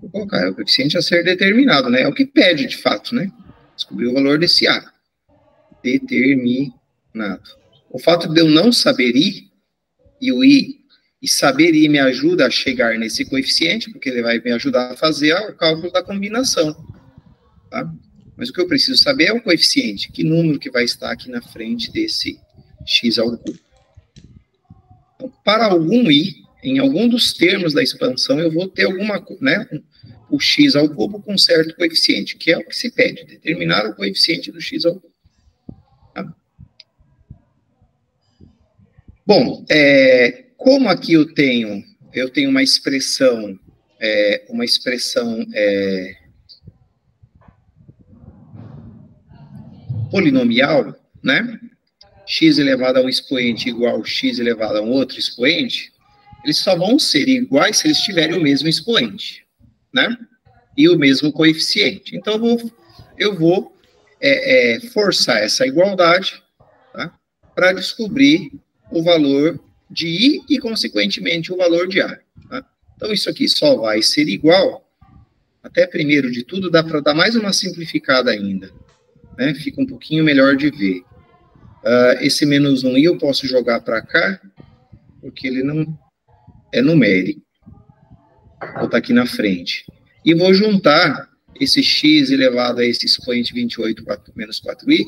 Vou colocar, é o coeficiente a ser determinado, né? É o que pede, de fato, né? Descobrir o valor desse A. Determinado. O fato de eu não saber I, e o I, e saber I me ajuda a chegar nesse coeficiente, porque ele vai me ajudar a fazer o cálculo da combinação. Tá? Mas o que eu preciso saber é o coeficiente, que número que vai estar aqui na frente desse x ao cubo. Então, para algum I, em algum dos termos da expansão, eu vou ter alguma, né, o x ao cubo com certo coeficiente, que é o que se pede, determinar o coeficiente do x ao cubo. Tá? Bom, como aqui eu tenho uma expressão, polinomial, né? X elevado a um expoente igual x elevado a um outro expoente, eles só vão ser iguais se eles tiverem o mesmo expoente, né? E o mesmo coeficiente. Então, eu vou forçar essa igualdade, tá? Para descobrir o valor de I e, consequentemente, o valor de A. Tá? Então, isso aqui só vai ser igual, até primeiro de tudo, dá para dar mais uma simplificada ainda, né? Fica um pouquinho melhor de ver. Esse menos 1i eu posso jogar para cá, porque ele não é numérico. Vou botar aqui na frente. E vou juntar esse x elevado a esse expoente 28 menos 4i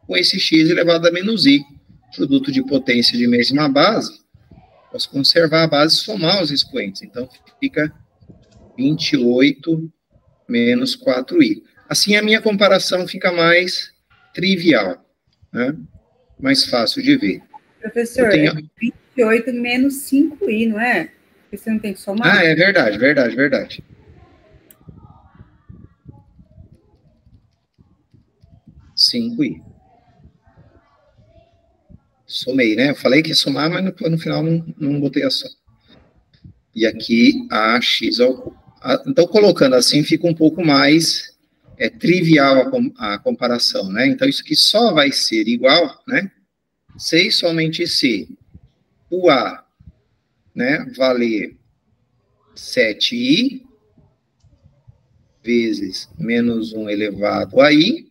com esse x elevado a menos i. Produto de potência de mesma base. Posso conservar a base e somar os expoentes. Então, fica 28 menos 4i. Assim, a minha comparação fica mais trivial, né? Mais fácil de ver. Professor, é 28 menos 5i, não é? Porque você não tem que somar? É verdade, verdade, verdade. Cinco i. Somei, né? Eu falei que ia somar, mas no final não botei a soma. E aqui a x ao cubo. Então, colocando assim, fica um pouco mais trivial a comparação, né? Então, isso aqui só vai ser igual, né? Se e somente se o A, né, valer 7i vezes menos 1 elevado a i,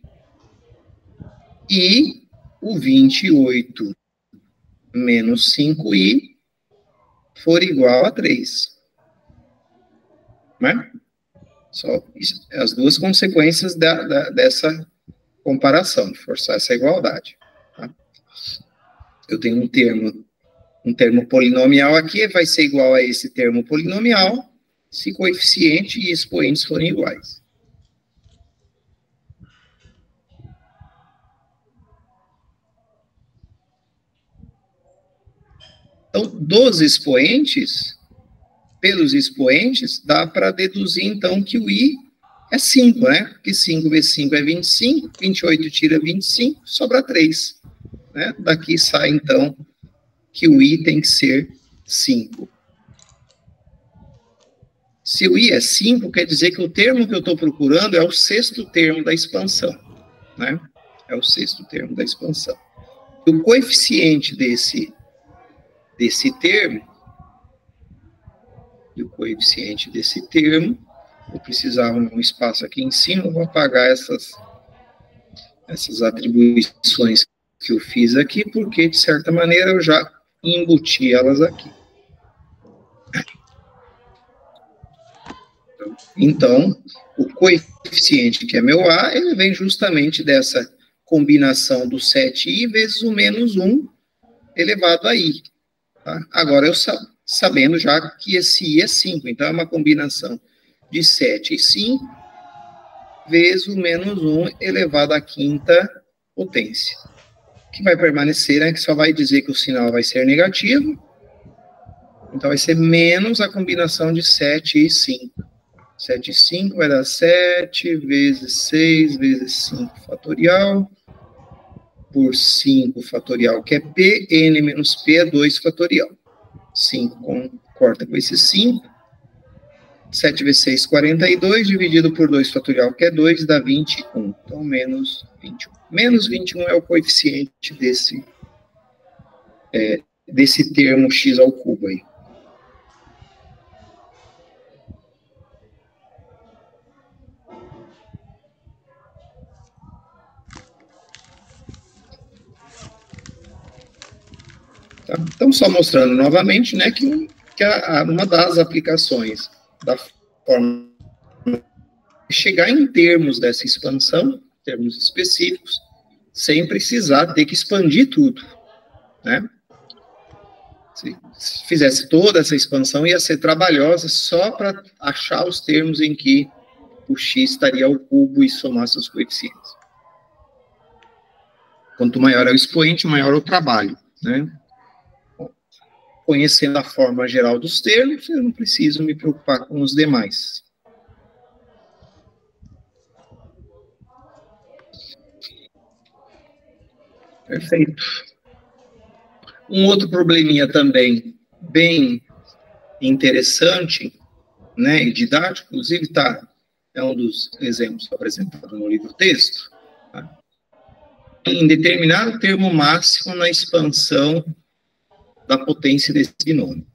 e o 28 menos 5i for igual a 3. Né? Só isso, as duas consequências dessa comparação, de forçar essa igualdade. Tá? Eu tenho um termo polinomial aqui, vai ser igual a esse termo polinomial, se coeficiente e expoentes forem iguais. Então, dos expoentes, pelos expoentes, dá para deduzir, então, que o I é 5, né? Porque 5 vezes 5 é 25, 28 tira 25, sobra 3. Né? Daqui sai, então, que o I tem que ser 5. Se o I é 5, quer dizer que o termo que eu estou procurando é o sexto termo da expansão. Né? É o sexto termo da expansão. E o coeficiente desse termo, vou precisar arrumar um espaço aqui em cima, vou apagar essas atribuições que eu fiz aqui, porque, de certa maneira, eu já embuti elas aqui. Então, o coeficiente, que é meu A, ele vem justamente dessa combinação do 7i vezes o menos 1 elevado a i. Tá? Agora, eu sabendo já que esse i é 5, então é uma combinação de 7 e 5 vezes o menos 1 elevado à quinta potência. Que vai permanecer, né, que só vai dizer que o sinal vai ser negativo, então vai ser menos a combinação de 7 e 5. 7 e 5 vai dar 7 vezes 6 vezes 5 fatorial, por 5 fatorial, que é P, N menos P é 2 fatorial. 5 corta com esse 5. 7 vezes 6, 42, dividido por 2 fatorial, que é 2, dá 21. Então, menos 21. Menos 21 é o coeficiente desse termo x ao cubo aí. Tá? Então, só mostrando novamente, né, que uma das aplicações da forma de chegar em termos dessa expansão, termos específicos, sem precisar ter que expandir tudo, né? Se fizesse toda essa expansão, ia ser trabalhosa só para achar os termos em que o x estaria ao cubo e somar seus coeficientes. Quanto maior é o expoente, maior é o trabalho, né? conhecendo a forma geral dos termos, eu não preciso me preocupar com os demais. Perfeito. Um outro probleminha também bem interessante, né, e didático, inclusive é um dos exemplos apresentados no livro-texto, tá? Em determinar o termo máximo na expansão da potência desse binômio.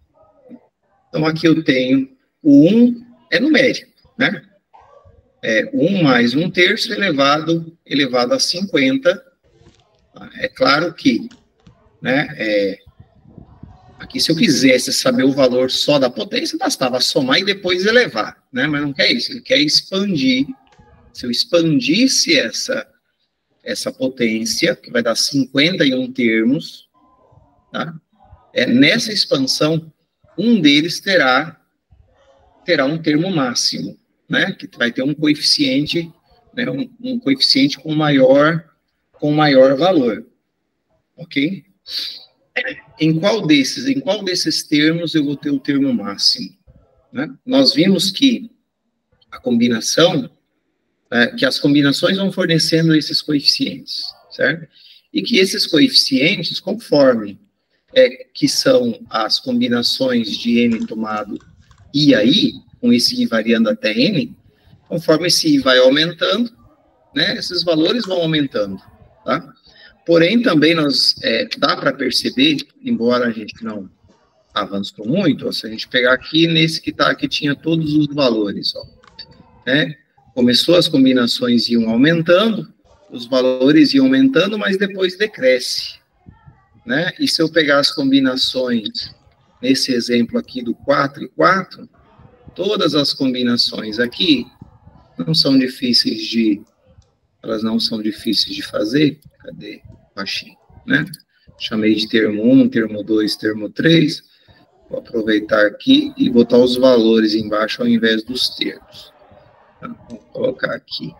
Então, aqui eu tenho o 1 é numérico, né? É 1 mais 1/3 elevado a 50. É claro que, né, aqui, se eu quisesse saber o valor só da potência, bastava somar e depois elevar, né? Mas não quer isso, ele quer expandir. Se eu expandisse essa potência, que vai dar 51 termos, tá? Nessa expansão, um deles terá um termo máximo, né? Que vai ter um coeficiente, né? Um coeficiente com maior valor, ok? Em qual desses termos eu vou ter o termo máximo, né? Nós vimos que a combinação, que as combinações vão fornecendo esses coeficientes, certo? E que esses coeficientes, conforme que são as combinações de n tomado i a i, com esse i variando até n, conforme esse i vai aumentando, né, esses valores vão aumentando, tá? Porém, também dá para perceber, embora a gente não avançou muito, se a gente pegar aqui, nesse que está aqui, tinha todos os valores, ó, né? Começou, as combinações iam aumentando, os valores iam aumentando, mas depois decresce, né? E se eu pegar as combinações, nesse exemplo aqui do 4 e 4, todas as combinações aqui elas não são difíceis de fazer. Cadê? Baixinho, né? Chamei de termo 1, termo 2, termo 3. Vou aproveitar aqui e botar os valores embaixo ao invés dos termos. Então, vou colocar aqui.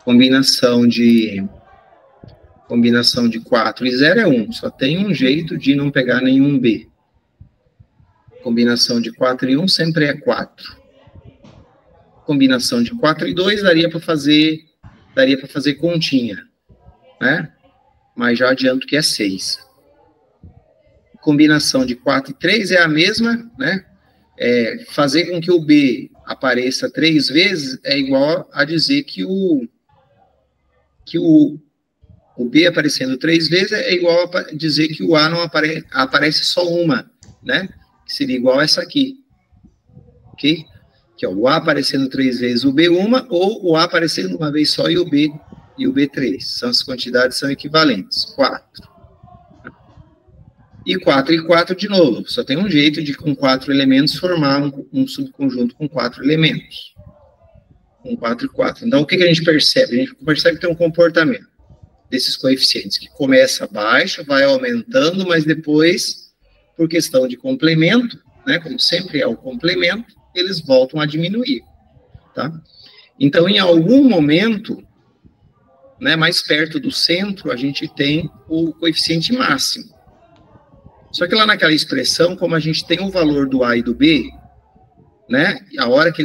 Combinação de 4 e 0 é 1. Só tem um jeito de não pegar nenhum B. Combinação de 4 e 1 sempre é 4. Combinação de 4 e 2 daria para fazer continha, né? Mas já adianto que é 6. Combinação de 4 e 3 é a mesma, né? Fazer com que o B apareça 3 vezes é igual a dizer que o B aparecendo 3 vezes é igual a dizer que o A não aparece só uma, né? Que seria igual a essa aqui, ok? Que é o A aparecendo 3 vezes, o B uma, ou o A aparecendo uma vez só e o B 3. As quantidades são equivalentes, 4. E 4 e 4 de novo. Só tem um jeito de, com 4 elementos, formar um subconjunto com 4 elementos. Com 4 e 4. Então, o que a gente percebe? A gente percebe que tem um comportamento desses coeficientes, que começa baixo, vai aumentando, mas depois, por questão de complemento, né, como sempre é o complemento, eles voltam a diminuir, tá? Então, em algum momento, né, mais perto do centro, a gente tem o coeficiente máximo. Só que lá naquela expressão, como a gente tem o valor do A e do B, né, a hora que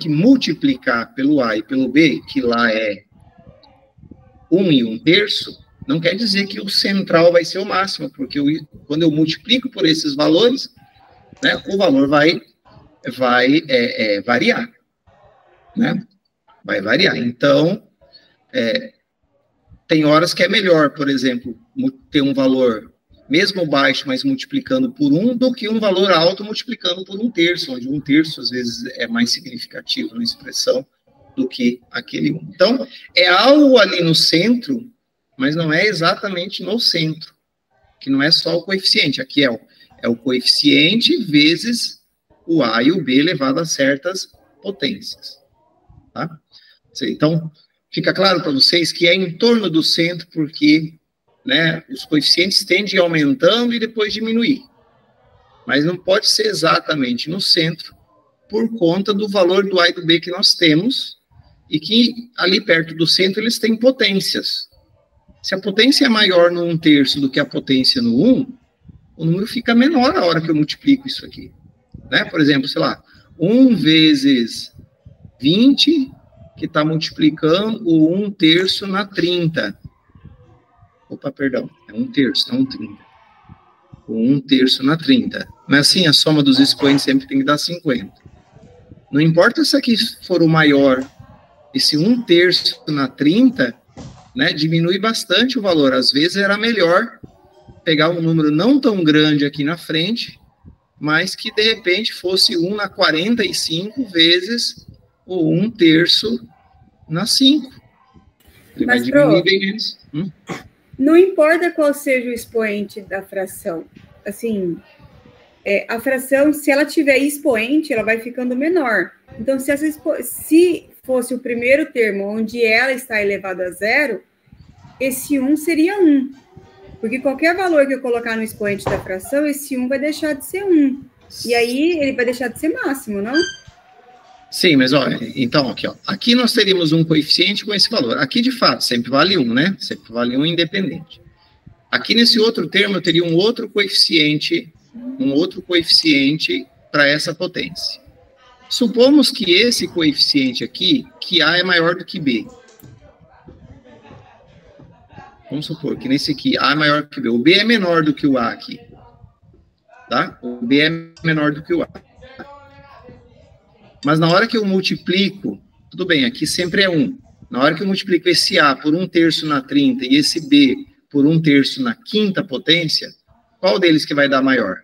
multiplicar pelo A e pelo B, que lá é 1 e 1/3, não quer dizer que o central vai ser o máximo, porque quando eu multiplico por esses valores, né, o valor vai variar, né? Vai variar. Então, tem horas que é melhor, por exemplo, ter um valor mesmo baixo, mas multiplicando por 1, do que um valor alto multiplicando por 1/3, onde 1/3 às vezes é mais significativo na expressão do que aquele 1. Então, é algo ali no centro, mas não é exatamente no centro, que não é só o coeficiente. Aqui é o coeficiente vezes o A e o B elevado a certas potências, tá? Então, fica claro para vocês que é em torno do centro, porque, né, os coeficientes tendem aumentando e depois diminuir. Mas não pode ser exatamente no centro, por conta do valor do A e do B que nós temos, e que ali perto do centro eles têm potências. Se a potência é maior no 1/3 do que a potência no 1, o número fica menor a hora que eu multiplico isso aqui. Né? Por exemplo, sei lá, 1 vezes 20, que está multiplicando o 1/3 na 30. Opa, perdão, é 1/3, não 30. O 1/3 na 30. Não é assim? A soma dos expoentes sempre tem que dar 50. Não importa se aqui for o maior, esse 1/3 na 30, né, diminui bastante o valor. Às vezes era melhor pegar um número não tão grande aqui na frente, mas que de repente fosse 1 na 45 vezes o 1/3 na 5. Ele vai diminuir bem menos. Não importa qual seja o expoente da fração. Assim, a fração, se ela tiver expoente, ela vai ficando menor. Então, se fosse o primeiro termo onde ela está elevada a 0, esse 1 seria 1. Porque qualquer valor que eu colocar no expoente da fração, esse 1 vai deixar de ser 1. E aí, ele vai deixar de ser máximo, não? Sim, mas olha, então, aqui, ó, aqui nós teríamos um coeficiente com esse valor. Aqui, de fato, sempre vale 1, né? Sempre vale 1 independente. Aqui, nesse outro termo, eu teria um outro coeficiente para essa potência. Supomos que esse coeficiente aqui, que A é maior do que B. Vamos supor que nesse aqui, A é maior que B. O B é menor do que o A aqui. Tá? O B é menor do que o A. Mas na hora que eu multiplico, tudo bem, aqui sempre é 1. Na hora que eu multiplico esse A por 1/3 na 30 e esse B por 1/3 na quinta potência, qual deles que vai dar maior?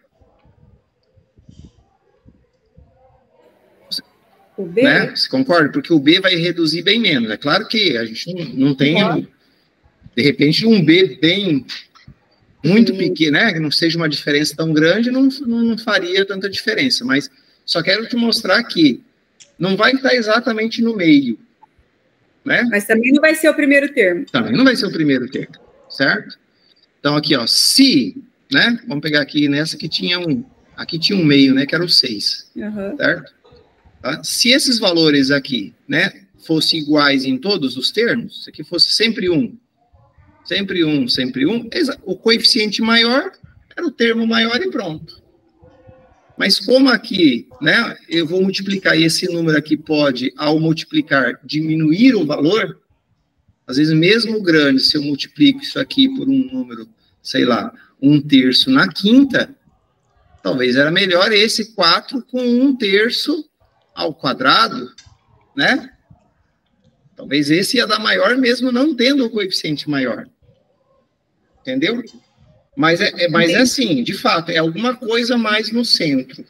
O B? Né? Você concorda? Porque o B vai reduzir bem menos. É claro que a gente não tem, de repente, um B bem muito pequeno, né? Que não seja uma diferença tão grande, não faria tanta diferença. Mas só quero te mostrar que não vai estar exatamente no meio, né? Mas também não vai ser o primeiro termo. Também não vai ser o primeiro termo, certo? Então, aqui, ó, se, né? Vamos pegar aqui nessa que tinha aqui tinha um meio, né? Que era o 6, certo? Tá? Se esses valores aqui, né? Fossem iguais em todos os termos, se aqui fosse sempre 1, sempre 1, sempre 1, o coeficiente maior era o termo maior e pronto. Mas como aqui, né, eu vou multiplicar e esse número aqui pode, ao multiplicar, diminuir o valor, às vezes mesmo grande, se eu multiplico isso aqui por um número, sei lá, 1/3 na quinta, talvez era melhor esse 4 com 1/3 ao quadrado, né? Talvez esse ia dar maior mesmo não tendo o coeficiente maior. Entendeu? Mas é assim, de fato, é alguma coisa mais no centro.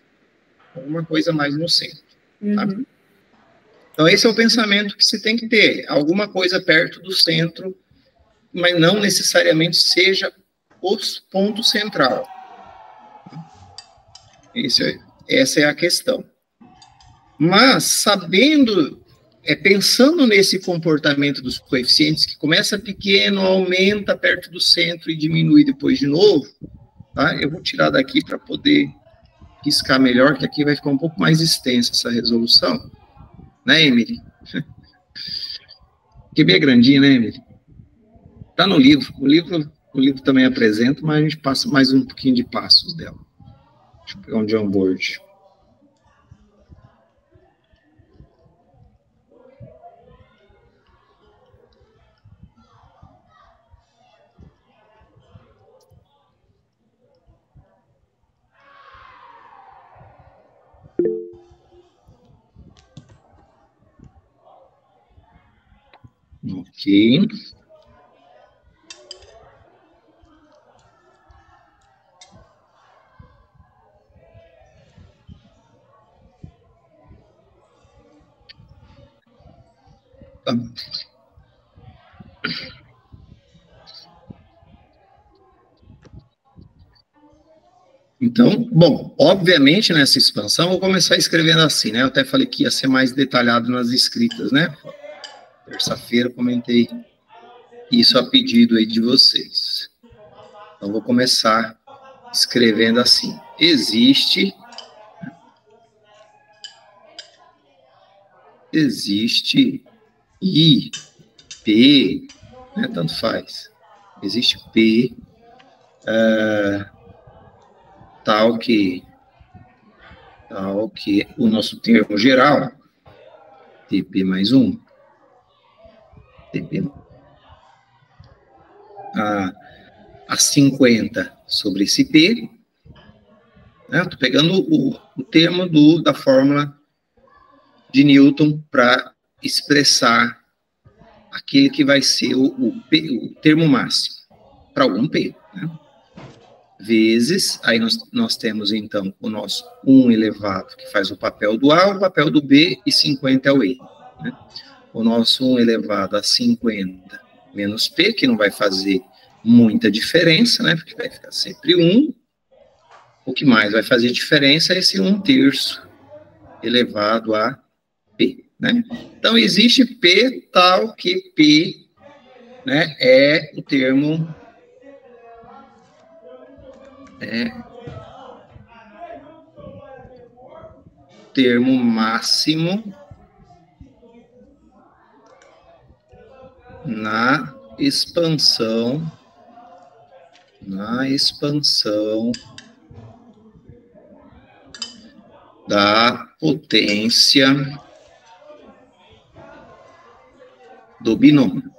Alguma coisa mais no centro. Tá? Então, esse é o pensamento que você tem que ter. Alguma coisa perto do centro, mas não necessariamente seja o ponto central. Essa é a questão. Mas, pensando nesse comportamento dos coeficientes, que começa pequeno, aumenta perto do centro e diminui depois de novo, tá? Eu vou tirar daqui para poder riscar melhor, que aqui vai ficar um pouco mais extensa essa resolução. Né, Emily? Que bem grandinha, né, Emily? Tá no livro. O livro também apresenta, mas a gente passa mais um pouquinho de passos dela. Deixa eu pegar um Jamboard. Ok. Tá. Então, bom, obviamente nessa expansão eu vou começar escrevendo assim, né? Eu até falei que ia ser mais detalhado nas escritas, né? Terça-feira eu comentei isso a pedido aí de vocês. Então, vou começar escrevendo assim. Existe I, P, né? Tanto faz. Existe P, tal que o nosso termo geral, TP mais 1, TP a 50 sobre esse P, né? Estou pegando o termo da fórmula de Newton para expressar aquele que vai ser o termo máximo para algum P, né? Vezes, aí nós temos, então, o nosso 1 elevado, que faz o papel do A, o papel do B, e 50 é o E, né? O nosso 1 elevado a 50 menos P, que não vai fazer muita diferença, né? Porque vai ficar sempre 1. O que mais vai fazer diferença é esse 1/3 elevado a P, né? Então, existe P tal que P, né, é o termo máximo na expansão da potência do binômio.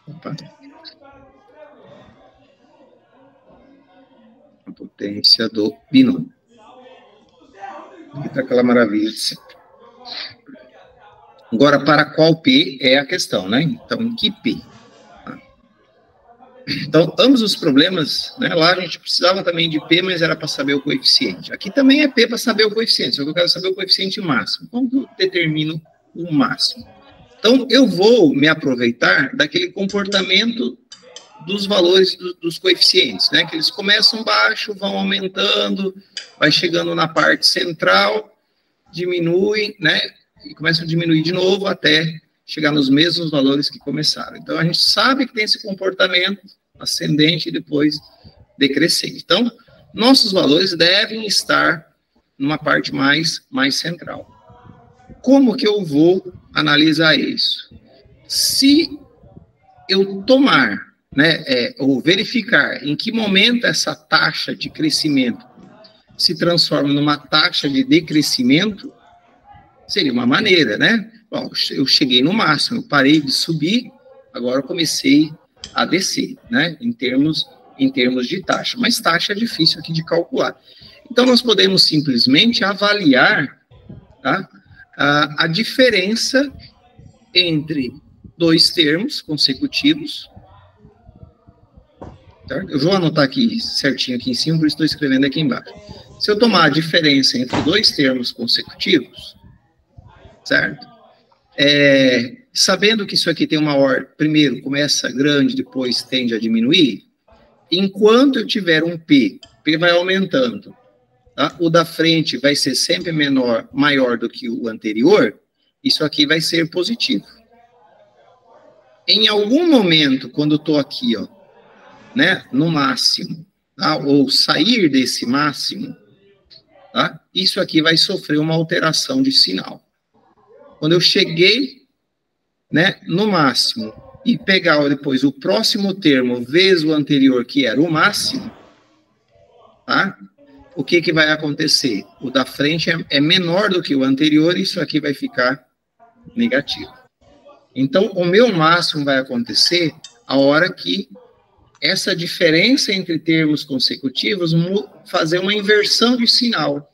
Opa. A potência do binômio. Fica aquela maravilha de sempre. Agora, para qual P é a questão, né? Então, em que P? Então, ambos os problemas, né? Lá a gente precisava também de P, mas era para saber o coeficiente. Aqui também é P para saber o coeficiente, só que eu quero saber o coeficiente máximo. Como eu determino o máximo? Então, eu vou me aproveitar daquele comportamento dos valores dos coeficientes, né? Que eles começam baixo, vão aumentando, vai chegando na parte central, diminui, né? E começam a diminuir de novo até chegar nos mesmos valores que começaram. Então, a gente sabe que tem esse comportamento ascendente e depois decrescente. Então, nossos valores devem estar numa parte mais central. Como que eu vou analisar isso? Se eu tomar, né, ou verificar em que momento essa taxa de crescimento se transforma numa taxa de decrescimento, seria uma maneira, né? Bom, eu cheguei no máximo, eu parei de subir, agora eu comecei a descer, né? Em termos de taxa. Mas taxa é difícil aqui de calcular. Então, nós podemos simplesmente avaliar, tá, a diferença entre dois termos consecutivos. Certo? Eu vou anotar aqui certinho aqui em cima, por isso estou escrevendo aqui embaixo. Se eu tomar a diferença entre dois termos consecutivos, certo? Sabendo que isso aqui tem uma ordem, primeiro começa grande, depois tende a diminuir, enquanto eu tiver um P vai aumentando, tá? O da frente vai ser sempre maior do que o anterior, isso aqui vai ser positivo. Em algum momento, quando eu estou aqui, ó, né, no máximo, tá? Ou sair desse máximo, tá? Isso aqui vai sofrer uma alteração de sinal. Quando eu cheguei, né, no máximo e pegar depois o próximo termo vezes o anterior, que era o máximo, tá? O que vai acontecer? O da frente é menor do que o anterior, e isso aqui vai ficar negativo. Então, o meu máximo vai acontecer a hora que essa diferença entre termos consecutivos fazer uma inversão de sinal,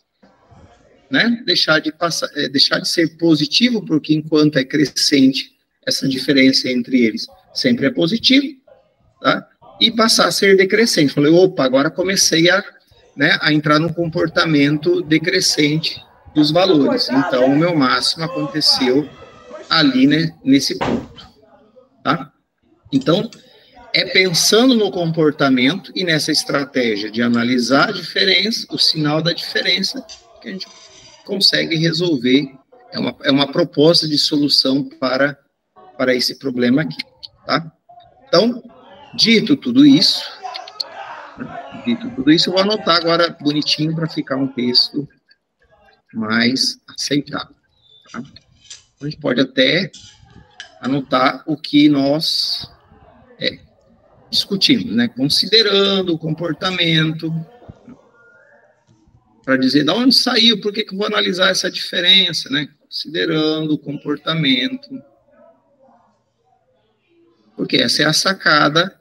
né? Deixar de ser positivo, porque enquanto é crescente, essa diferença entre eles sempre é positiva, tá? E passar a ser decrescente. Falei, opa, agora comecei a entrar no comportamento decrescente dos valores. Então, o meu máximo aconteceu ali, né, nesse ponto, tá? Então, é pensando no comportamento e nessa estratégia de analisar a diferença, o sinal da diferença, que a gente consegue resolver. É uma proposta de solução para esse problema aqui, tá? Então, dito tudo isso, eu vou anotar agora bonitinho para ficar um texto mais aceitável, tá? A gente pode até anotar o que nós discutimos, né? Considerando o comportamento, para dizer de onde saiu, por que eu vou analisar essa diferença, né? Considerando o comportamento. Porque essa é a sacada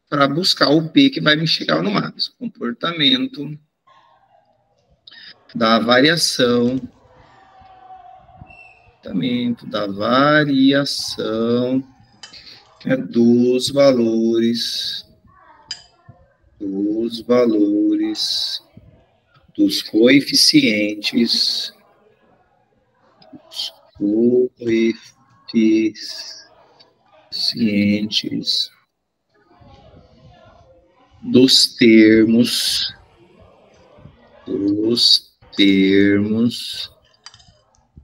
para buscar o P que vai me chegar no max. Comportamento da variação. Da variação dos valores dos coeficientes dos termos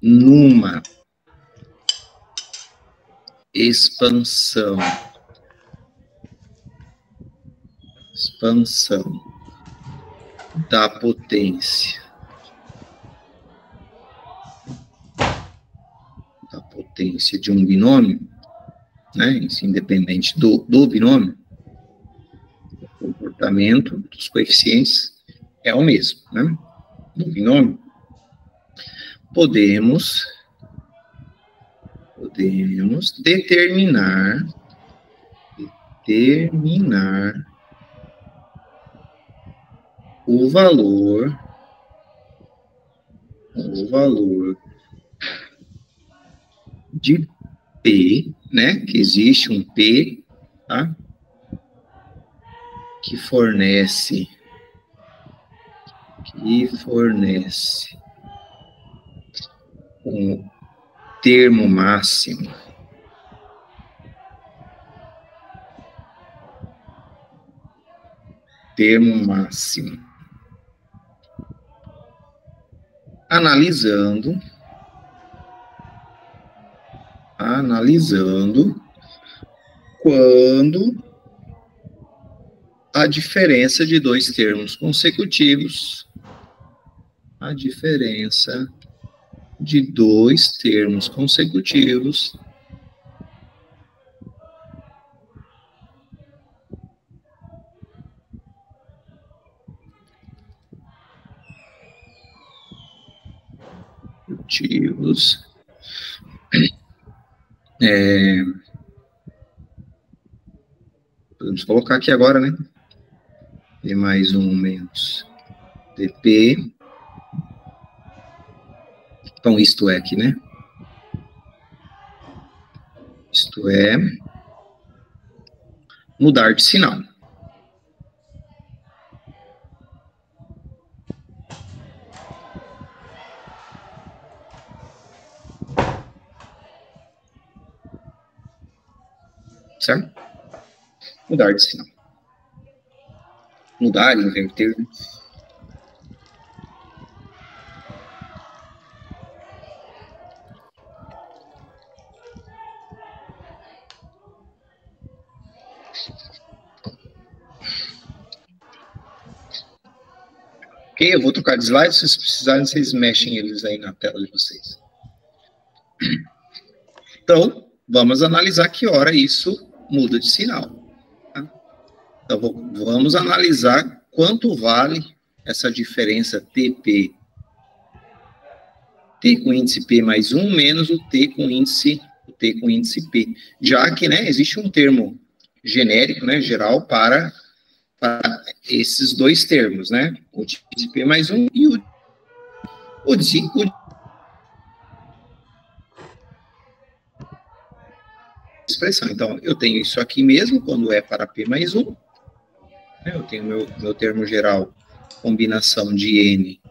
numa expansão da potência de um binômio, né, isso independente do binômio, o comportamento dos coeficientes é o mesmo, né, do binômio, podemos determinar o valor de P, né, que existe um P, tá, que fornece um termo máximo analisando quando a diferença de dois termos consecutivos, podemos colocar aqui agora, né? P mais 1 menos dp. Então, isto é aqui, né? Isto é mudar de sinal. Certo? Mudar de sinal. Mudar, inverter. Ok, eu vou trocar de slide, se vocês precisarem, vocês mexem eles aí na tela de vocês. Então, vamos analisar que hora isso muda de sinal. Tá? Então, vamos analisar quanto vale essa diferença TP, T com índice P mais 1, menos o T com índice P. Já que, né, existe um termo genérico, né, geral, para esses dois termos, né? O índice P mais 1 e o expressão. Então, eu tenho isso aqui mesmo, quando é para P mais 1. Né, eu tenho meu termo geral, combinação de N,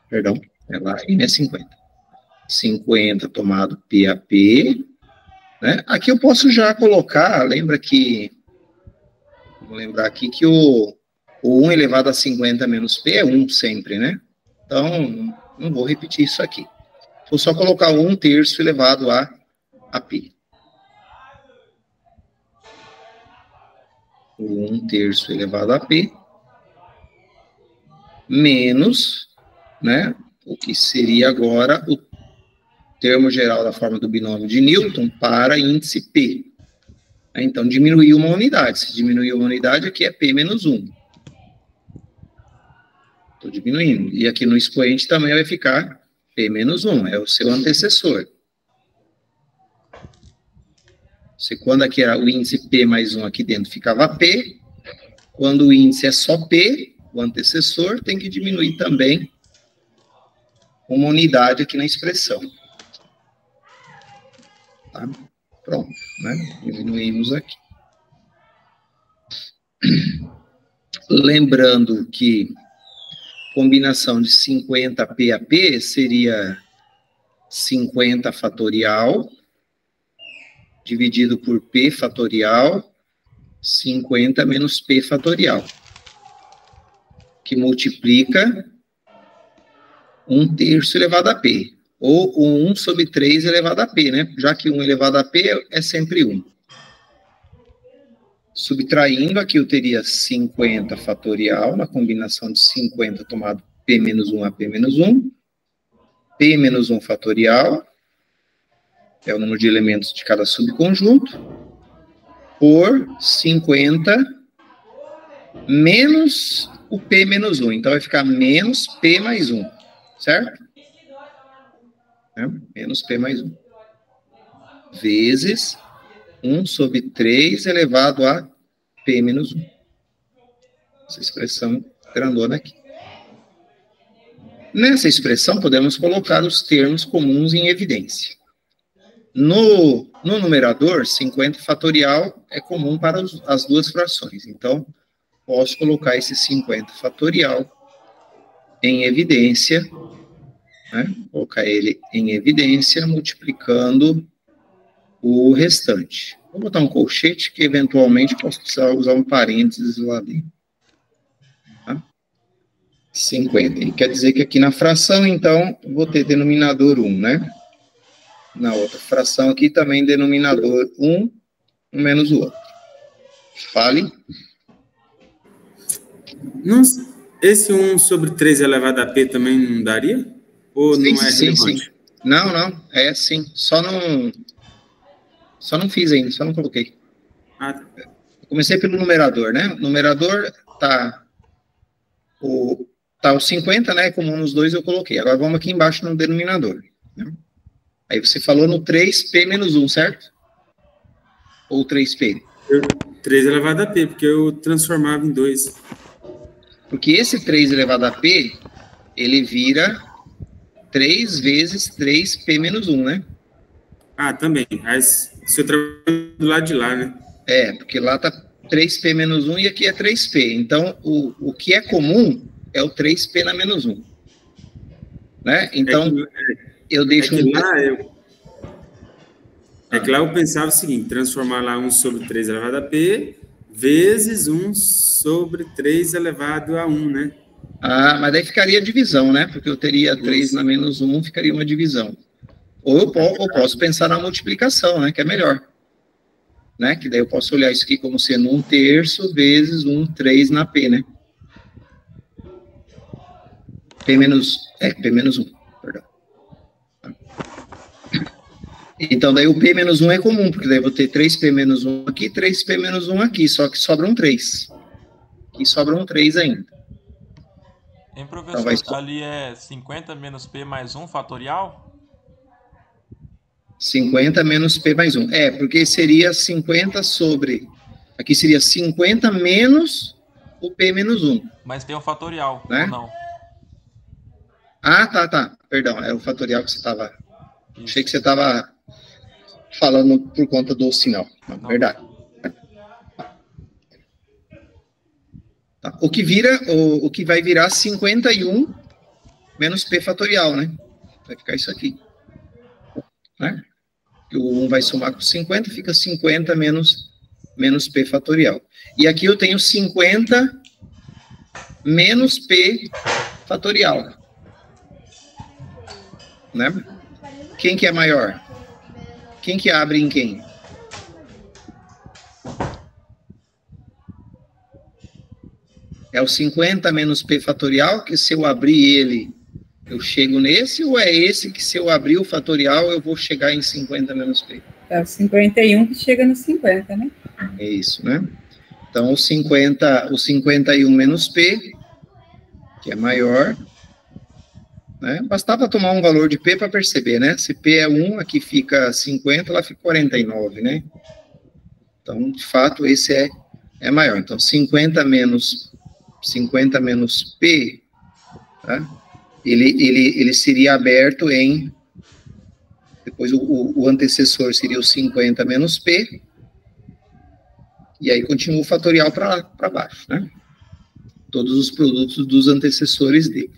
perdão, lá, N é 50. 50 tomado P a P. Né? Aqui eu posso já colocar, vou lembrar aqui que o 1 elevado a 50 menos P é 1 sempre, né? Então, não vou repetir isso aqui. Vou só colocar 1/3 elevado a P. 1/3 elevado a P, menos, né, o que seria agora termo geral da forma do binômio de Newton para índice P. Então, diminuiu uma unidade. Se diminuiu uma unidade, aqui é P menos 1. Estou diminuindo. E aqui no expoente também vai ficar P menos 1. É o seu antecessor. Quando aqui era o índice P mais 1 aqui dentro ficava P. Quando o índice é só P, o antecessor tem que diminuir também uma unidade aqui na expressão. Tá? Pronto, né? Diminuímos aqui. Lembrando que combinação de 50P a P seria 50 fatorial dividido por P fatorial, 50 menos P fatorial, que multiplica 1/3 elevado a P, ou o 1 sobre 3 elevado a P, né? Já que 1 elevado a P é sempre 1. Subtraindo, aqui eu teria 50 fatorial, na combinação de 50 tomado P menos 1 a P menos 1, P menos 1 fatorial, é o número de elementos de cada subconjunto, por 50 menos o P menos 1. Então, vai ficar menos P mais 1, certo? Menos P mais 1. Vezes 1 sobre 3 elevado a P menos 1. Essa expressão grandona aqui. Nessa expressão, podemos colocar os termos comuns em evidência. No numerador, 50 fatorial é comum para as duas frações. Então, posso colocar esse 50 fatorial em evidência, né? Colocar ele em evidência, multiplicando o restante. Vou botar um colchete, que eventualmente posso precisar usar um parênteses lá dentro. Tá? 50. E quer dizer que aqui na fração, então, vou ter denominador 1, né? Na outra fração aqui também denominador 1 menos o outro. Fale. Não, esse 1 sobre 3 elevado a P também não daria? Ou sim, não é relevante? Sim. Não, é sim. Só não fiz ainda, só não coloquei. Ah. Eu comecei pelo numerador, né? O numerador tá o 50, né? Comum nos dois eu coloquei. Agora vamos aqui embaixo no denominador. Né? Aí você falou no 3P menos 1, certo? Ou 3P? 3 elevado a P, porque eu transformava em 2. Porque esse 3 elevado a P, ele vira 3 vezes 3P menos 1, né? Ah, também. Aí, se eu trabalho do lado de lá, né? É, porque lá tá 3P menos 1 e aqui é 3P. Então, o que é comum é o 3P na menos 1. Né? Então, eu deixo... É que lá eu pensava o seguinte, transformar lá 1 sobre 3 elevado a P vezes 1 sobre 3 elevado a 1, né? Ah, mas daí ficaria divisão, né? Porque eu teria 3 na menos 1, ficaria uma divisão. Ou eu posso pensar na multiplicação, né? Que é melhor. Né? Que daí eu posso olhar isso aqui como sendo 1/3 vezes 3 na P, né? P menos 1, perdão. Então, daí o P menos 1 é comum, porque daí eu vou ter 3P menos 1 aqui, 3P menos 1 aqui, só que sobra um 3. Aqui sobra um 3 ainda. Hein, professor, então ali é 50 menos P mais 1 fatorial? 50 menos P mais 1. É, porque seria 50 sobre... Aqui seria 50 menos o P menos 1. Mas tem o fatorial, né? Ou não? Ah, tá. Perdão, é o fatorial que você estava... Achei que você estava falando por conta do sinal. Não, verdade. Tá. O que vai virar 51 menos P fatorial, né? Vai ficar isso aqui. Né? O 1 vai somar com 50, fica 50 menos P fatorial. E aqui eu tenho 50 menos P fatorial. Né? Quem que é maior? Quem que abre em quem? É o 50 menos P fatorial, que se eu abrir ele Eu chego nesse ou é esse que se eu abrir o fatorial eu vou chegar em 50 menos P? É o 51 que chega no 50, né? É isso, né? Então, o 51 menos P, que é maior, né? Bastava tomar um valor de P para perceber, né? Se P é 1, aqui fica 50, lá fica 49, né? Então, de fato, esse é maior. Então, 50 menos P, tá? Ele seria aberto em... Depois, o antecessor seria o 50 menos P, e aí continua o fatorial para baixo, né? Todos os produtos dos antecessores dele,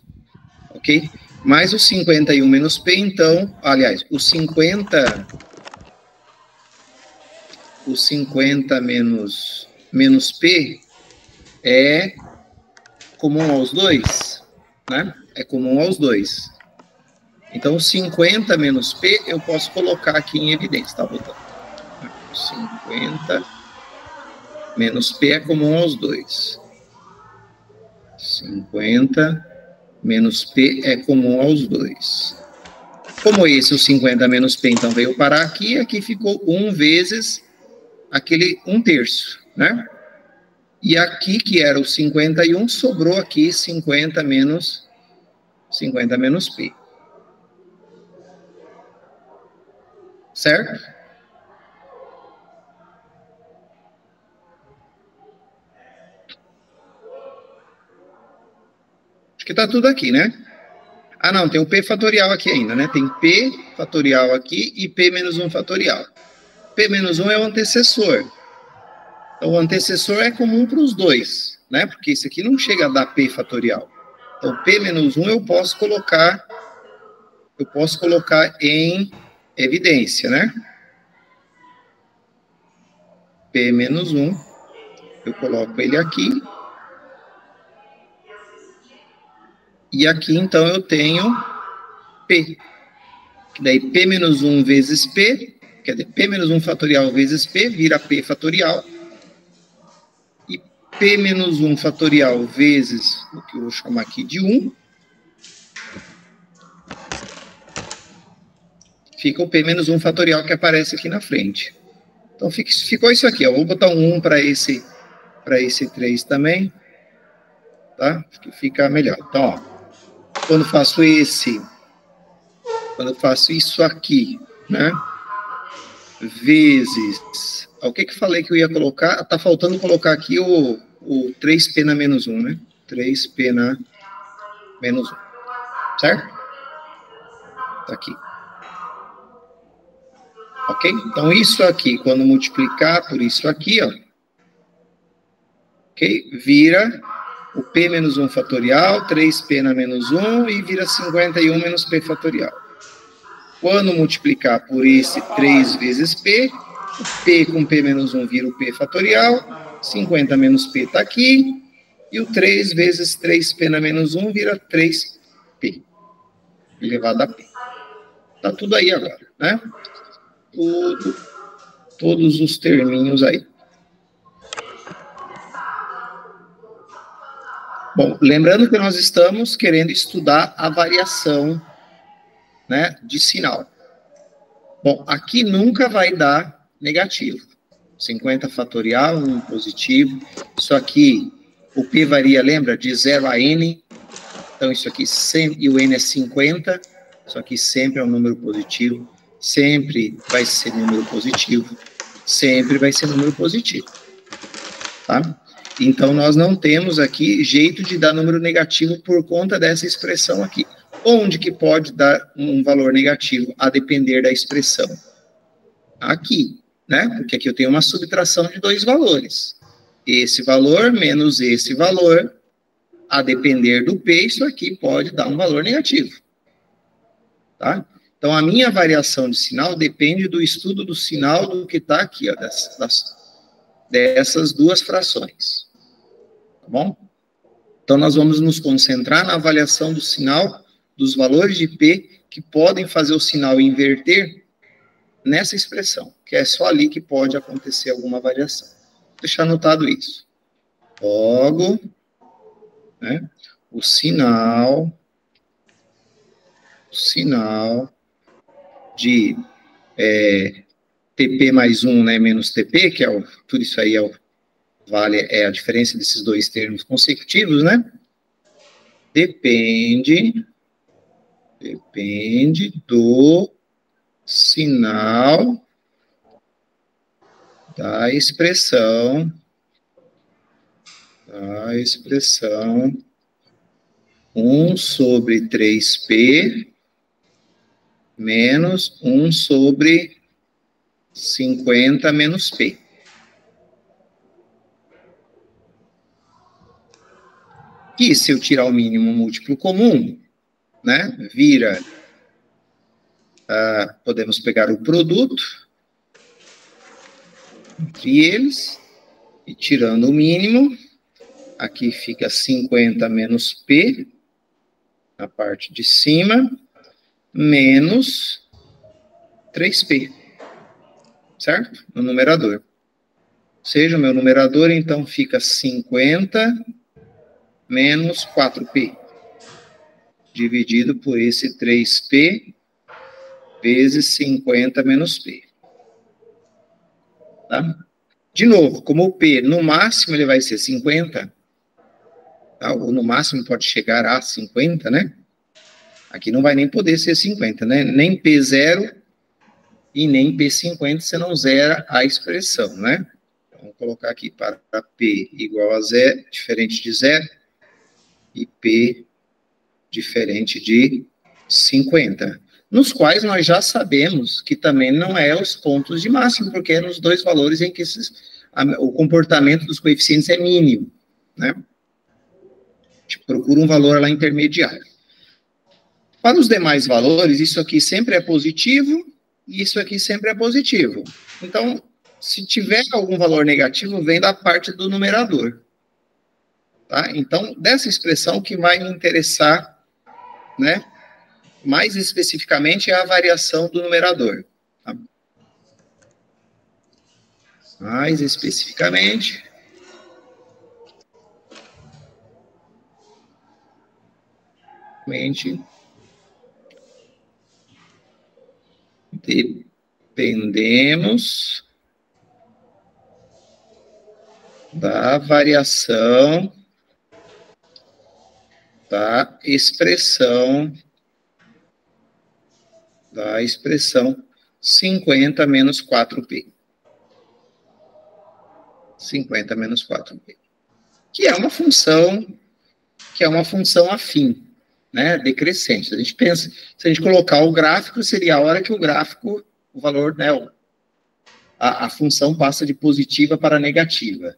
ok? Mais o 51 menos P, então, aliás, o 50 menos P é comum aos dois, né? É comum aos dois. Então, o 50 menos P eu posso colocar aqui em evidência, tá, botão? 50 menos P é comum aos dois. 50 menos P é comum aos dois. Como esse, o 50 menos P, então, veio parar aqui, aqui ficou 1 vezes aquele 1/3, né? E aqui, que era o 51, sobrou aqui 50 menos P. Certo? Acho que tá tudo aqui, né? Ah, não, tem o P fatorial aqui ainda, né? Tem P fatorial aqui e P menos 1 fatorial. P menos 1 é o antecessor. Então, o antecessor é comum para os dois, né? Porque isso aqui não chega a dar P fatorial. Então, P menos 1 eu posso colocar em evidência, né? P menos 1, eu coloco ele aqui. E aqui, então, eu tenho P. Que daí, P menos 1 vezes P, quer dizer, P menos 1 fatorial vezes P, vira P fatorial. E P menos 1 fatorial vezes, o que eu vou chamar aqui de 1, fica o P menos 1 fatorial que aparece aqui na frente. Então, ficou isso aqui, ó. Vou botar um 1 para esse 3 também, tá? Que fica melhor. Então, ó, quando faço isso aqui, né? Vezes... O que eu falei que eu ia colocar? Tá faltando colocar aqui o 3P na menos 1, né? 3P na menos 1. Certo? Tá aqui. Ok? Então, isso aqui, quando multiplicar por isso aqui, ó. Ok? Vira o P menos 1 fatorial, 3P na menos 1, e vira 51 menos P fatorial. Quando multiplicar por esse 3 vezes P, o P com P menos 1 vira o P fatorial, 50 menos P está aqui, e o 3 vezes 3P na menos 1 vira 3P, elevado a P. Está tudo aí agora, né? Todos os terminhos aí. Bom, lembrando que nós estamos querendo estudar a variação, né, de sinal. Bom, aqui nunca vai dar negativo. 50 fatorial, 1 positivo. Isso aqui, o P varia, lembra? De 0 a N. Então, isso aqui sempre, e o N é 50. Isso aqui sempre é um número positivo. Sempre vai ser número positivo. Sempre vai ser número positivo. Tá? Então, nós não temos aqui jeito de dar número negativo por conta dessa expressão aqui. Onde que pode dar um valor negativo? A depender da expressão. Aqui, né? Porque aqui eu tenho uma subtração de 2 valores. Esse valor menos esse valor, a depender do P, isso aqui pode dar um valor negativo. Tá? Então, a minha variação de sinal depende do estudo do sinal do que está aqui, ó, dessas duas frações. Tá bom? Então, nós vamos nos concentrar na avaliação do sinal dos valores de P que podem fazer o sinal inverter nessa expressão, que é só ali que pode acontecer alguma variação. Vou deixar anotado isso. Logo, né, o sinal sinal de TP mais 1, né, menos TP, que é tudo isso aí é a diferença desses dois termos consecutivos, né? Depende do sinal da expressão 1 sobre 3P menos 1 sobre 50 menos P. E se eu tirar o mínimo múltiplo comum, né, vira, podemos pegar o produto entre eles, e tirando o mínimo, aqui fica 50 menos P, na parte de cima, menos 3P, certo? No numerador. Ou seja, o meu numerador, então, fica 50 menos 4P, dividido por esse 3P, vezes 50 menos P. Tá? De novo, como o P, no máximo, ele vai ser 50, tá? Ou no máximo pode chegar a 50, né? Aqui não vai nem poder ser 50, né? Nem P0 e nem P50, você não zera a expressão, né? Então, vamos colocar aqui para P igual a 0, diferente de 0, e P diferente de 50, nos quais nós já sabemos que também não é os pontos de máximo, porque é nos dois valores em que o comportamento dos coeficientes é mínimo, né? A gente procura um valor lá intermediário. Para os demais valores, isso aqui sempre é positivo, e isso aqui sempre é positivo. Então, se tiver algum valor negativo, vem da parte do numerador. Tá? Então, dessa expressão que vai me interessar, né, mais especificamente, é a variação do numerador. Tá? Mais especificamente, dependemos da variação da expressão 50 menos 4P. 50 menos 4P. Que é uma função afim, né, decrescente. A gente pensa, se a gente colocar o gráfico, seria a hora que o valor, né, a função passa de positiva para negativa.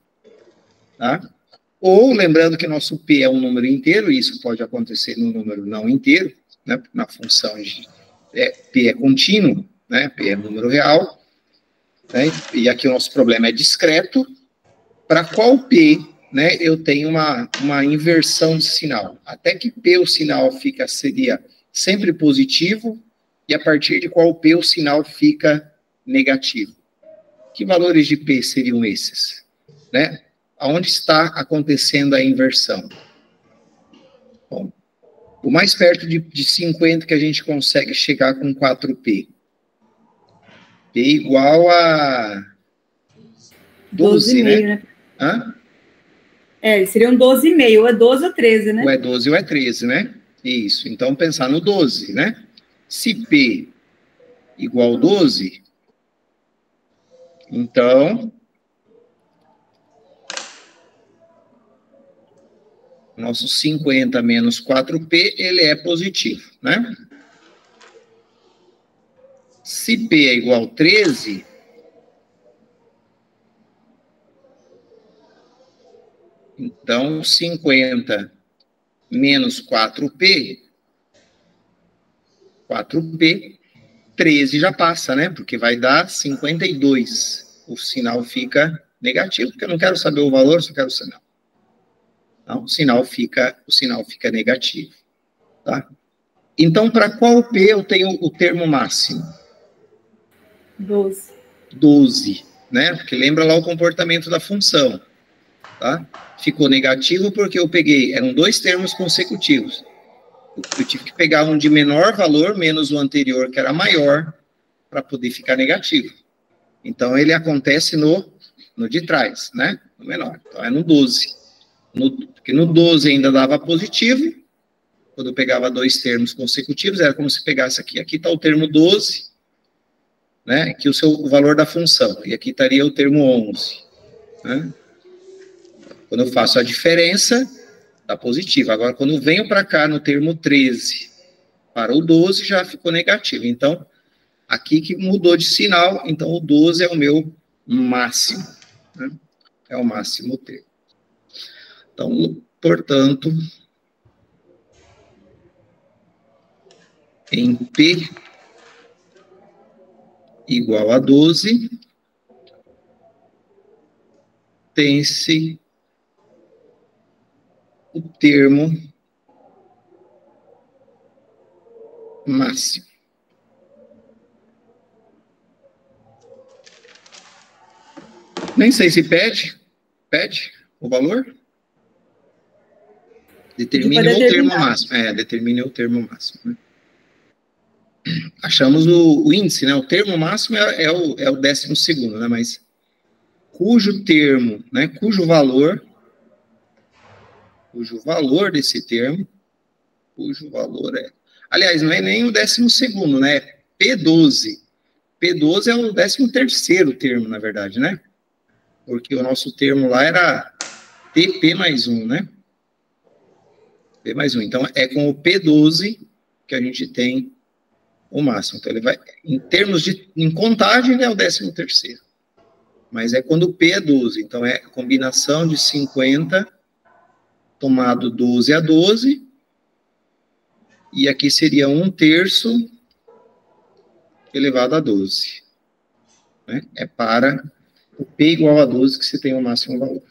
Tá? Ou, lembrando que nosso P é um número inteiro, e isso pode acontecer no número não inteiro, né, na função P é contínuo, né, P é número real, né, e aqui o nosso problema é discreto. Para qual P, né, eu tenho uma inversão de sinal? Até que P o sinal seria sempre positivo, e a partir de qual P o sinal fica negativo? Que valores de P seriam esses? Né? Aonde está acontecendo a inversão? Bom, o mais perto de 50 que a gente consegue chegar com 4P. P igual a 12, né? Hã? Seriam 12,5, ou é 12 ou 13, né? Ou é 12 ou é 13, né? Isso, então pensar no 12, né? Se P igual 12, então nosso 50 menos 4P, ele é positivo, né? Se P é igual a 13, então 50 menos 4P, 13 já passa, né? Porque vai dar 52. O sinal fica negativo, porque eu não quero saber o valor, só quero o sinal. Então, o sinal fica negativo, tá? Então, para qual P eu tenho o termo máximo? 12, né? Porque lembra lá o comportamento da função, tá? Ficou negativo porque eu peguei, eram dois termos consecutivos. Eu tive que pegar um de menor valor, menos o anterior, que era maior, para poder ficar negativo. Então, ele acontece no de trás, né? No menor. Então, é no 12. Porque no 12 ainda dava positivo. Quando eu pegava dois termos consecutivos, era como se pegasse aqui. Aqui está o termo 12, né? Aqui o valor da função. E aqui estaria o termo 11. Né? Quando eu faço a diferença, dá positivo. Agora, quando eu venho para cá no termo 13 para o 12, já ficou negativo. Então, aqui que mudou de sinal, então o 12 é o meu máximo. Né? É o máximo termo. Então, portanto, em P igual a 12, tem-se o termo máximo. Nem sei se pede o valor. Determine o termo máximo. Determine o termo máximo. Né? Achamos o índice, né? O termo máximo é o 12º, né? Mas cujo termo, né? Cujo valor desse termo, cujo valor é... Aliás, não é nem o 12º, né? É P12. P12 é o 13º termo, na verdade, né? Porque o nosso termo lá era TP mais 1, né? P mais 1. Então, é com o P12 que a gente tem o máximo. Então, ele vai... Em contagem, ele é o 13º. Mas é quando o P é 12. Então, é a combinação de 50 tomado 12 a 12. E aqui seria 1/3 elevado a 12. Né? É para o P igual a 12 que se tem o máximo valor.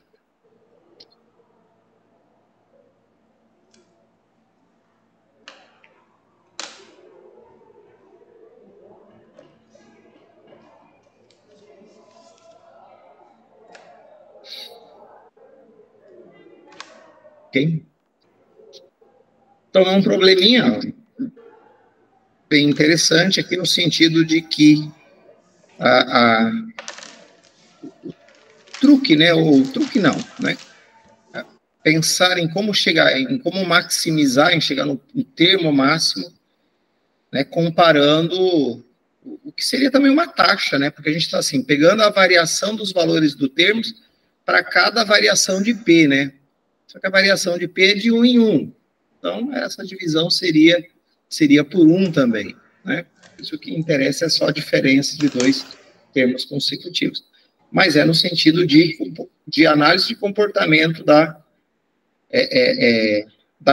Ok? Então, é um probleminha bem interessante aqui no sentido de que o truque, né? Ou truque não, né? Pensar em como chegar, em como maximizar, em chegar no termo máximo, né? Comparando o que seria também uma taxa, né? Porque a gente está assim, pegando a variação dos valores do termo para cada variação de P, né? Só que a variação de P é de 1 em 1. Então, essa divisão seria por 1 também, né? Isso que interessa é só a diferença de dois termos consecutivos. Mas é no sentido de análise de comportamento da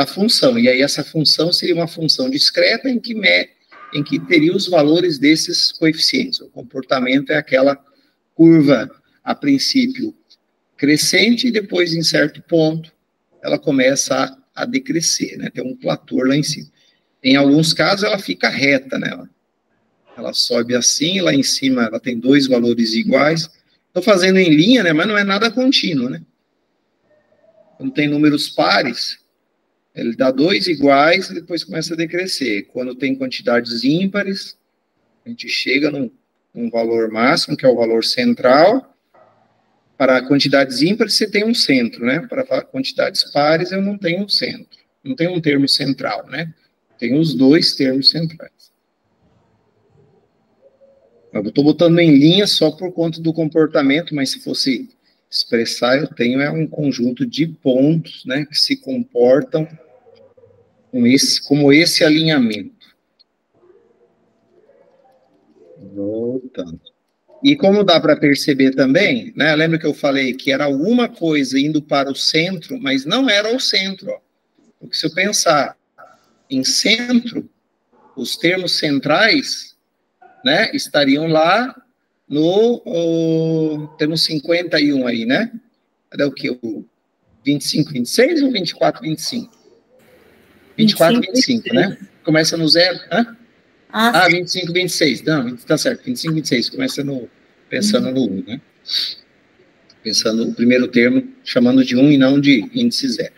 função. E aí essa função seria uma função discreta em que teria os valores desses coeficientes. O comportamento é aquela curva, a princípio, crescente, e depois, em certo ponto, ela começa a decrescer, né? Tem um platô lá em cima. Em alguns casos, ela fica reta, né? Ela sobe assim, lá em cima ela tem dois valores iguais. Estou fazendo em linha, né? Mas não é nada contínuo, né? Quando tem números pares, ele dá dois iguais e depois começa a decrescer. Quando tem quantidades ímpares, a gente chega num valor máximo, que é o valor central. Para quantidades ímpares, você tem um centro, né? Para quantidades pares, eu não tenho um centro. Não tenho um termo central, né? Tenho os dois termos centrais. Eu estou botando em linha só por conta do comportamento, mas se fosse expressar, eu tenho um conjunto de pontos, né? Que se comportam como esse alinhamento. Voltando. E como dá para perceber também, né? Lembra que eu falei que era alguma coisa indo para o centro, mas não era o centro. Ó. Porque se eu pensar em centro, os termos centrais, né, estariam lá no termo 51 aí, né? Cadê o que? O 25, 26 ou 24, 25? 24, 25, né? Começa no 0. Hã? 25, 26. Não, tá certo. 25, 26. Começa pensando no 1, né? Pensando no primeiro termo, chamando de 1 e não de índice 0.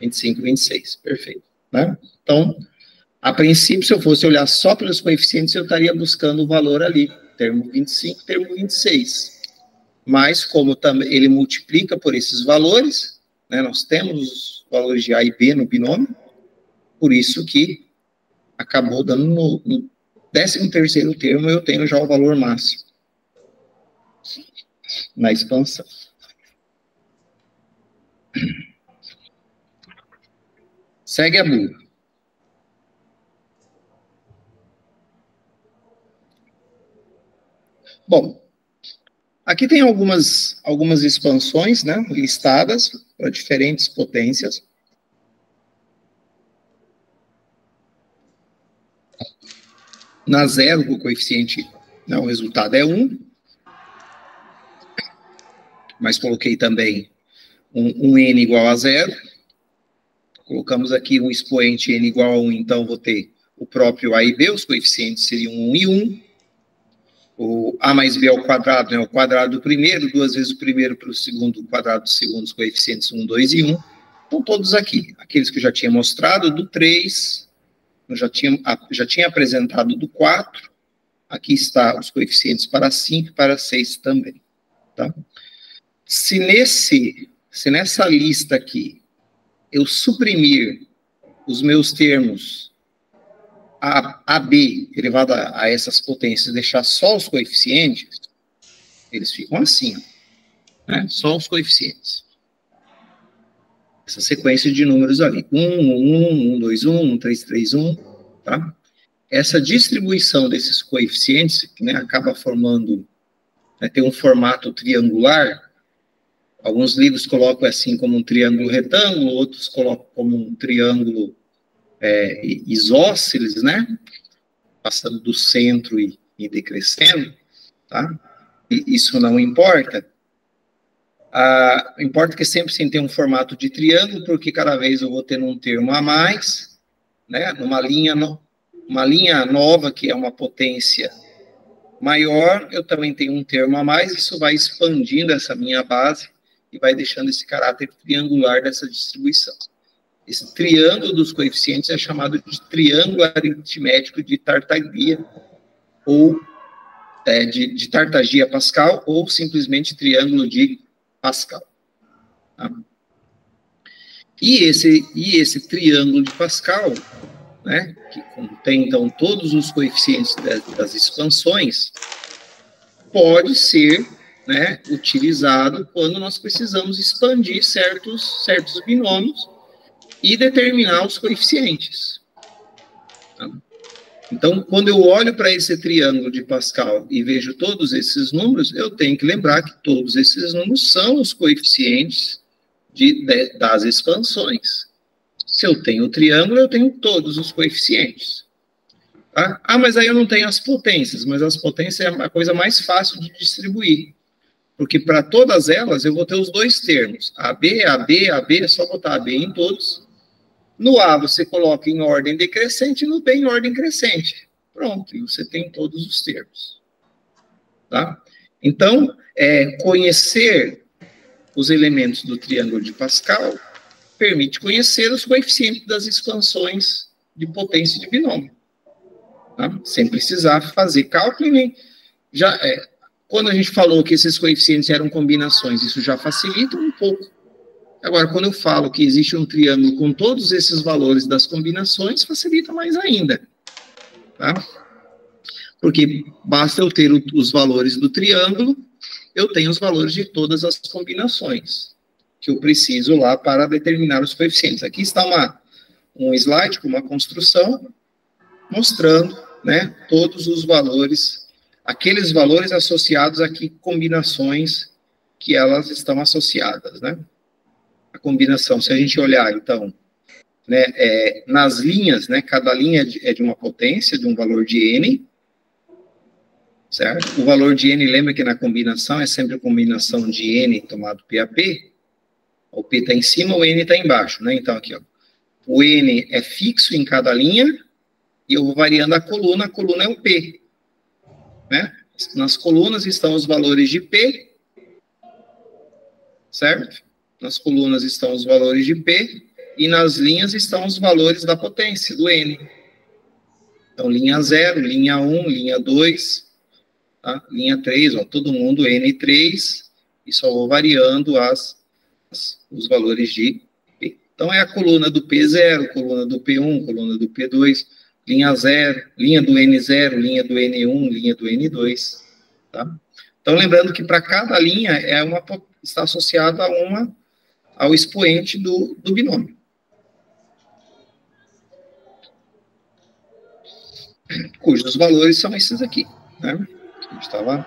25, 26. Perfeito. Né? Então, a princípio, se eu fosse olhar só pelos coeficientes, eu estaria buscando o valor ali, termo 25, termo 26. Mas, como também ele multiplica por esses valores, né, nós temos os valores de A e B no binômio, por isso que acabou dando no 13º termo, eu tenho já o valor máximo na expansão. Segue a bula. Bom, aqui tem algumas expansões, né, listadas para diferentes potências. Na zero, o coeficiente, né, o resultado é 1. Mas coloquei também um n igual a 0. Colocamos aqui um expoente n igual a 1, então vou ter o próprio A e B, os coeficientes seriam 1 e 1. O A mais B ao quadrado, né, o quadrado do primeiro, 2 vezes o primeiro para o segundo, o quadrado do segundo, os coeficientes 1, 2 e 1. Estão todos aqui. Aqueles que eu já tinha mostrado, do 3, eu já tinha apresentado do 4. Aqui está os coeficientes para 5 e para 6 também. Tá? Se nessa lista aqui eu suprimir os meus termos AB elevado a essas potências, deixar só os coeficientes, eles ficam assim, né? Só os coeficientes. Essa sequência de números ali, 1, 1, 1, 1, 2, 1, 1, 3, 3, 1, tá? Essa distribuição desses coeficientes, que, né, acaba formando, né, tem um formato triangular. Alguns livros colocam assim como um triângulo retângulo, outros colocam como um triângulo isósceles, né? Passando do centro e decrescendo, tá? E isso não importa. Importa que sempre sem ter um formato de triângulo, porque cada vez eu vou ter um termo a mais, né? Uma linha nova, que é uma potência maior, eu também tenho um termo a mais, isso vai expandindo essa minha base e vai deixando esse caráter triangular dessa distribuição. Esse triângulo dos coeficientes é chamado de triângulo aritmético de Tartaglia, ou de Tartaglia-Pascal, ou simplesmente triângulo de Pascal. Tá? E esse triângulo de Pascal, né, que contém, então, todos os coeficientes das expansões, pode ser, né, utilizado quando nós precisamos expandir certos binômios e determinar os coeficientes. Tá? Então, quando eu olho para esse triângulo de Pascal e vejo todos esses números, eu tenho que lembrar que todos esses números são os coeficientes das expansões. Se eu tenho o triângulo, eu tenho todos os coeficientes. Tá? Mas aí eu não tenho as potências, mas as potências é a coisa mais fácil de distribuir. Porque para todas elas eu vou ter os dois termos. AB, é só botar AB em todos. No A você coloca em ordem decrescente, no B em ordem crescente. Pronto, e você tem todos os termos. Tá? Então, conhecer os elementos do triângulo de Pascal permite conhecer os coeficientes das expansões de potência de binômio. Tá? Sem precisar fazer cálculo. Quando a gente falou que esses coeficientes eram combinações, isso já facilita um pouco. Agora, quando eu falo que existe um triângulo com todos esses valores das combinações, facilita mais ainda. Tá? Porque basta eu ter os valores do triângulo, eu tenho os valores de todas as combinações que eu preciso lá para determinar os coeficientes. Aqui está um slide com uma construção mostrando, né, todos os valores, aqueles valores associados a que combinações que elas estão associadas, né? A combinação, se a gente olhar, então, né, nas linhas, né, cada linha é de uma potência, de um valor de n, certo? O valor de n, lembra que na combinação é sempre a combinação de n tomado P a P, o P está em cima, o n está embaixo, né? Então, aqui, ó, o n é fixo em cada linha, e eu vou variando a coluna é o P, né? Nas colunas estão os valores de P, certo? Nas colunas estão os valores de P, e nas linhas estão os valores da potência, do N. Então, linha 0, linha 1, linha 2, tá? Linha 3, ó, todo mundo N3, e só vou variando os valores de P. Então, é a coluna do P0, coluna do P1, coluna do P2, linha 0, linha do N0, linha do N1, linha do N2, tá? Então, lembrando que para cada linha está associado ao expoente do binômio. Cujos valores são esses aqui, né? A gente estava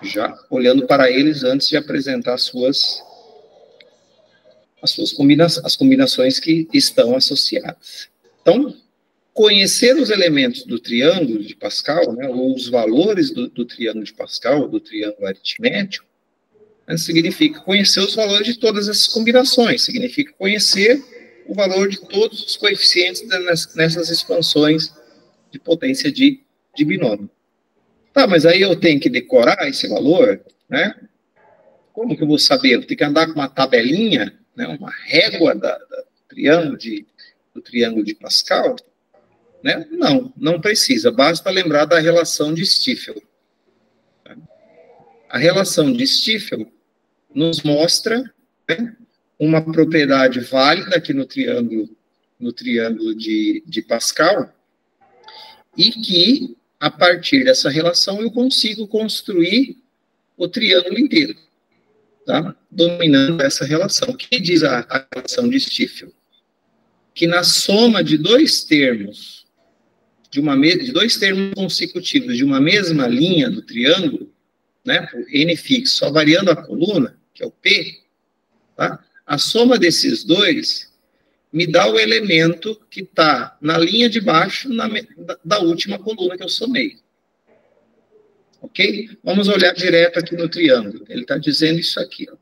já olhando para eles antes de apresentar as combinações que estão associadas. Então, conhecer os elementos do triângulo de Pascal, né, ou os valores do triângulo de Pascal, do triângulo aritmético, né, significa conhecer os valores de todas essas combinações, significa conhecer o valor de todos os coeficientes nessas expansões de potência de binômio. Tá, mas aí eu tenho que decorar esse valor, né? Como que eu vou saber? Eu tenho que andar com uma tabelinha, né, uma régua do triângulo de Pascal? Né? Não precisa, basta lembrar da relação de Stiefel. A relação de Stiefel nos mostra, né, uma propriedade válida aqui no triângulo de Pascal, e que, a partir dessa relação, eu consigo construir o triângulo inteiro, tá? Dominando essa relação. O que diz a relação de Stiefel? Que na soma de dois termos consecutivos de uma mesma linha do triângulo, né, por N fixo, só variando a coluna, que é o P, tá? A soma desses dois me dá o elemento que está na linha de baixo da última coluna que eu somei. Ok? Vamos olhar direto aqui no triângulo. Ele está dizendo isso aqui. Ó.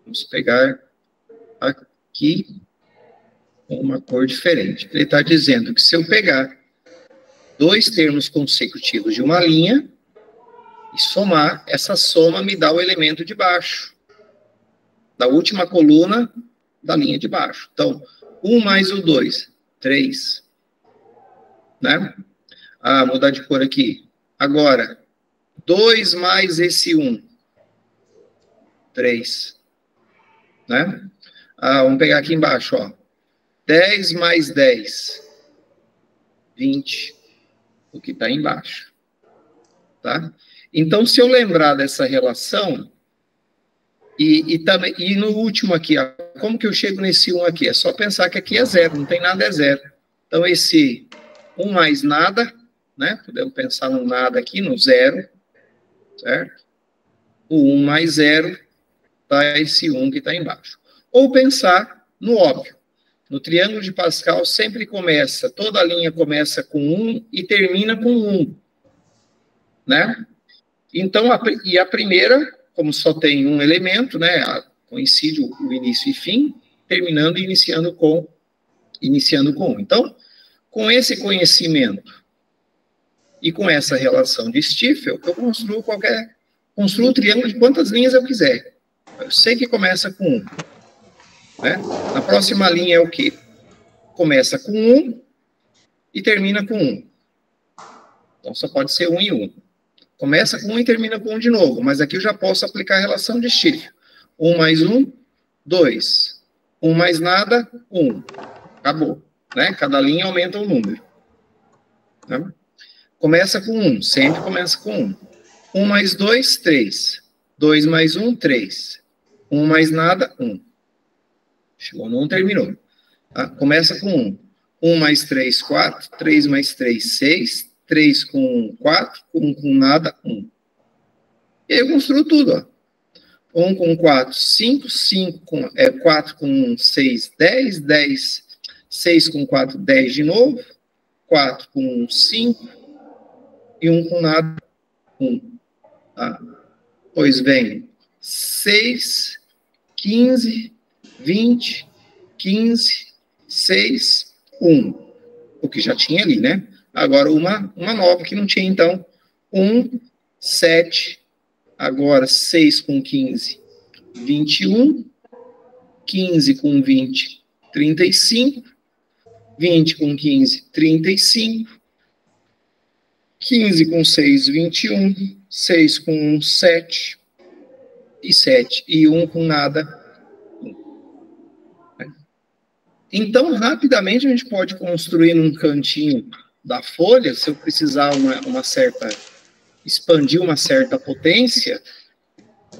Vamos pegar aqui uma cor diferente. Ele está dizendo que se eu pegar dois termos consecutivos de uma linha e somar, essa soma me dá o elemento de baixo, da última coluna da linha de baixo. Então, 1 mais o 2, 3. Né? Mudar de cor aqui. Agora, 2 mais esse 1, 3. Né? Vamos pegar aqui embaixo, ó. 10 mais 10, 20, o que está embaixo. Tá? Então, se eu lembrar dessa relação, e no último aqui, ó, como que eu chego nesse 1 aqui? É só pensar que aqui é 0, não tem nada, é 0. Então, esse 1 mais nada, né? Podemos pensar no nada aqui, no 0, certo? O 1 mais 0, tá esse 1 que está embaixo. Ou pensar no óbvio. No triângulo de Pascal, sempre toda a linha começa com 1 e termina com 1. Né? Então, a primeira, como só tem um elemento, né, coincide o início e fim, terminando e iniciando com 1. Então, com esse conhecimento e com essa relação de Stiefel, eu construo o triângulo de quantas linhas eu quiser. Eu sei que começa com 1. Né? Na próxima linha é o quê? Começa com 1 e termina com 1. Então, só pode ser 1 e 1. Começa com 1 e termina com 1 de novo, mas aqui eu já posso aplicar a relação de Stiefel. 1 mais 1, 2. 1 mais nada, 1. Acabou. Né? Cada linha aumenta um número. Tá? Começa com 1, sempre começa com 1. 1 mais 2, 3. 2 mais 1, 3. 1 mais nada, 1. Chegou no 1, terminou. Tá? Começa com 1. 1 mais 3, 4. 3 mais 3, 6. 3 com 4. 1 com nada, 1. E aí eu construo tudo. Ó. 1 com 4, 5. 4 com 6, 10. 10. 6 com 4, 10 de novo. 4 com 5. E 1 com nada, 1. Tá? Pois vem 6, 15... 20, 15, 6, 1. O que já tinha ali, né? Agora uma nova que não tinha, então. 1, 7. Agora 6 com 15, 21. 15 com 20, 35. 20 com 15, 35. 15 com 6, 21. 6 com 1, 7. E 7. E 1 com nada. Então, rapidamente, a gente pode construir num cantinho da folha, se eu precisar expandir uma certa potência,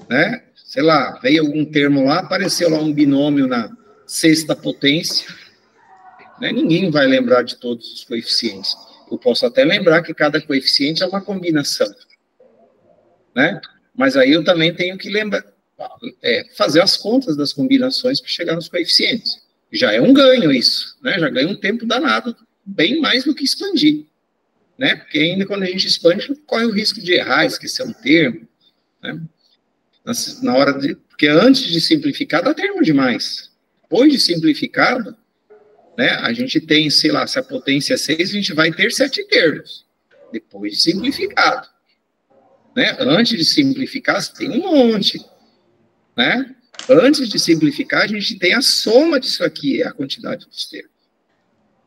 né? Sei lá, veio algum termo lá, apareceu lá um binômio na sexta potência, né? Ninguém vai lembrar de todos os coeficientes. Eu posso até lembrar que cada coeficiente é uma combinação, né? Mas aí eu também tenho que lembrar, fazer as contas das combinações para chegar nos coeficientes. Já é um ganho isso, né? Já ganha um tempo danado, bem mais do que expandir, né? Porque ainda quando a gente expande, corre o risco de errar, esquecer um termo, né? Na hora de... Porque antes de simplificar, dá termo demais. Depois de simplificado, né? A gente tem, sei lá, se a potência é 6, a gente vai ter 7 termos. Depois de simplificado, né? Antes de simplificar, você tem um monte, né? Antes de simplificar, a gente tem a soma disso aqui, é a quantidade dos termos.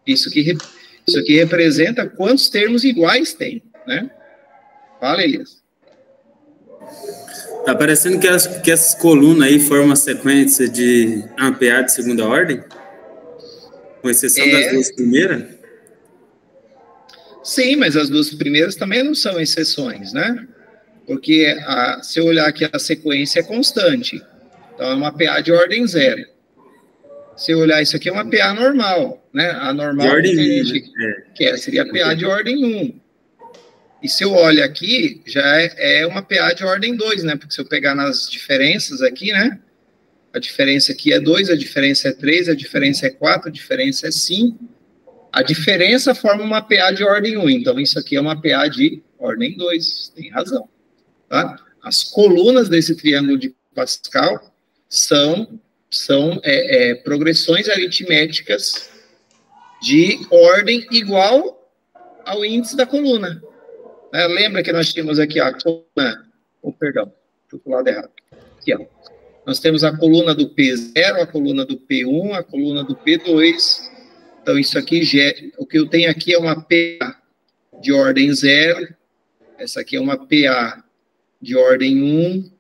Isso aqui representa quantos termos iguais tem, né? Fala, Elias. Tá parecendo que essas colunas aí formam uma sequência de APA de segunda ordem? Com exceção das duas primeiras? Sim, mas as duas primeiras também não são exceções, né? Porque se eu olhar aqui, a sequência é constante. Então, é uma PA de ordem 0. Se eu olhar isso aqui, é uma PA normal, né? A normal de ordem que a gente quer seria a PA de ordem 1. E se eu olho aqui, já é uma PA de ordem 2, né? Porque se eu pegar nas diferenças aqui, né? A diferença aqui é 2, a diferença é 3, a diferença é 4, a diferença é 5. A diferença forma uma PA de ordem 1. Então, isso aqui é uma PA de ordem 2. Tem razão. Tá? As colunas desse triângulo de Pascal são progressões aritméticas de ordem igual ao índice da coluna. Lembra que nós tínhamos aqui a coluna... perdão, estou para o lado errado. Aqui, ó. Nós temos a coluna do P0, a coluna do P1, a coluna do P2. Então, isso aqui, o que eu tenho aqui é uma PA de ordem 0. Essa aqui é uma PA de ordem 1.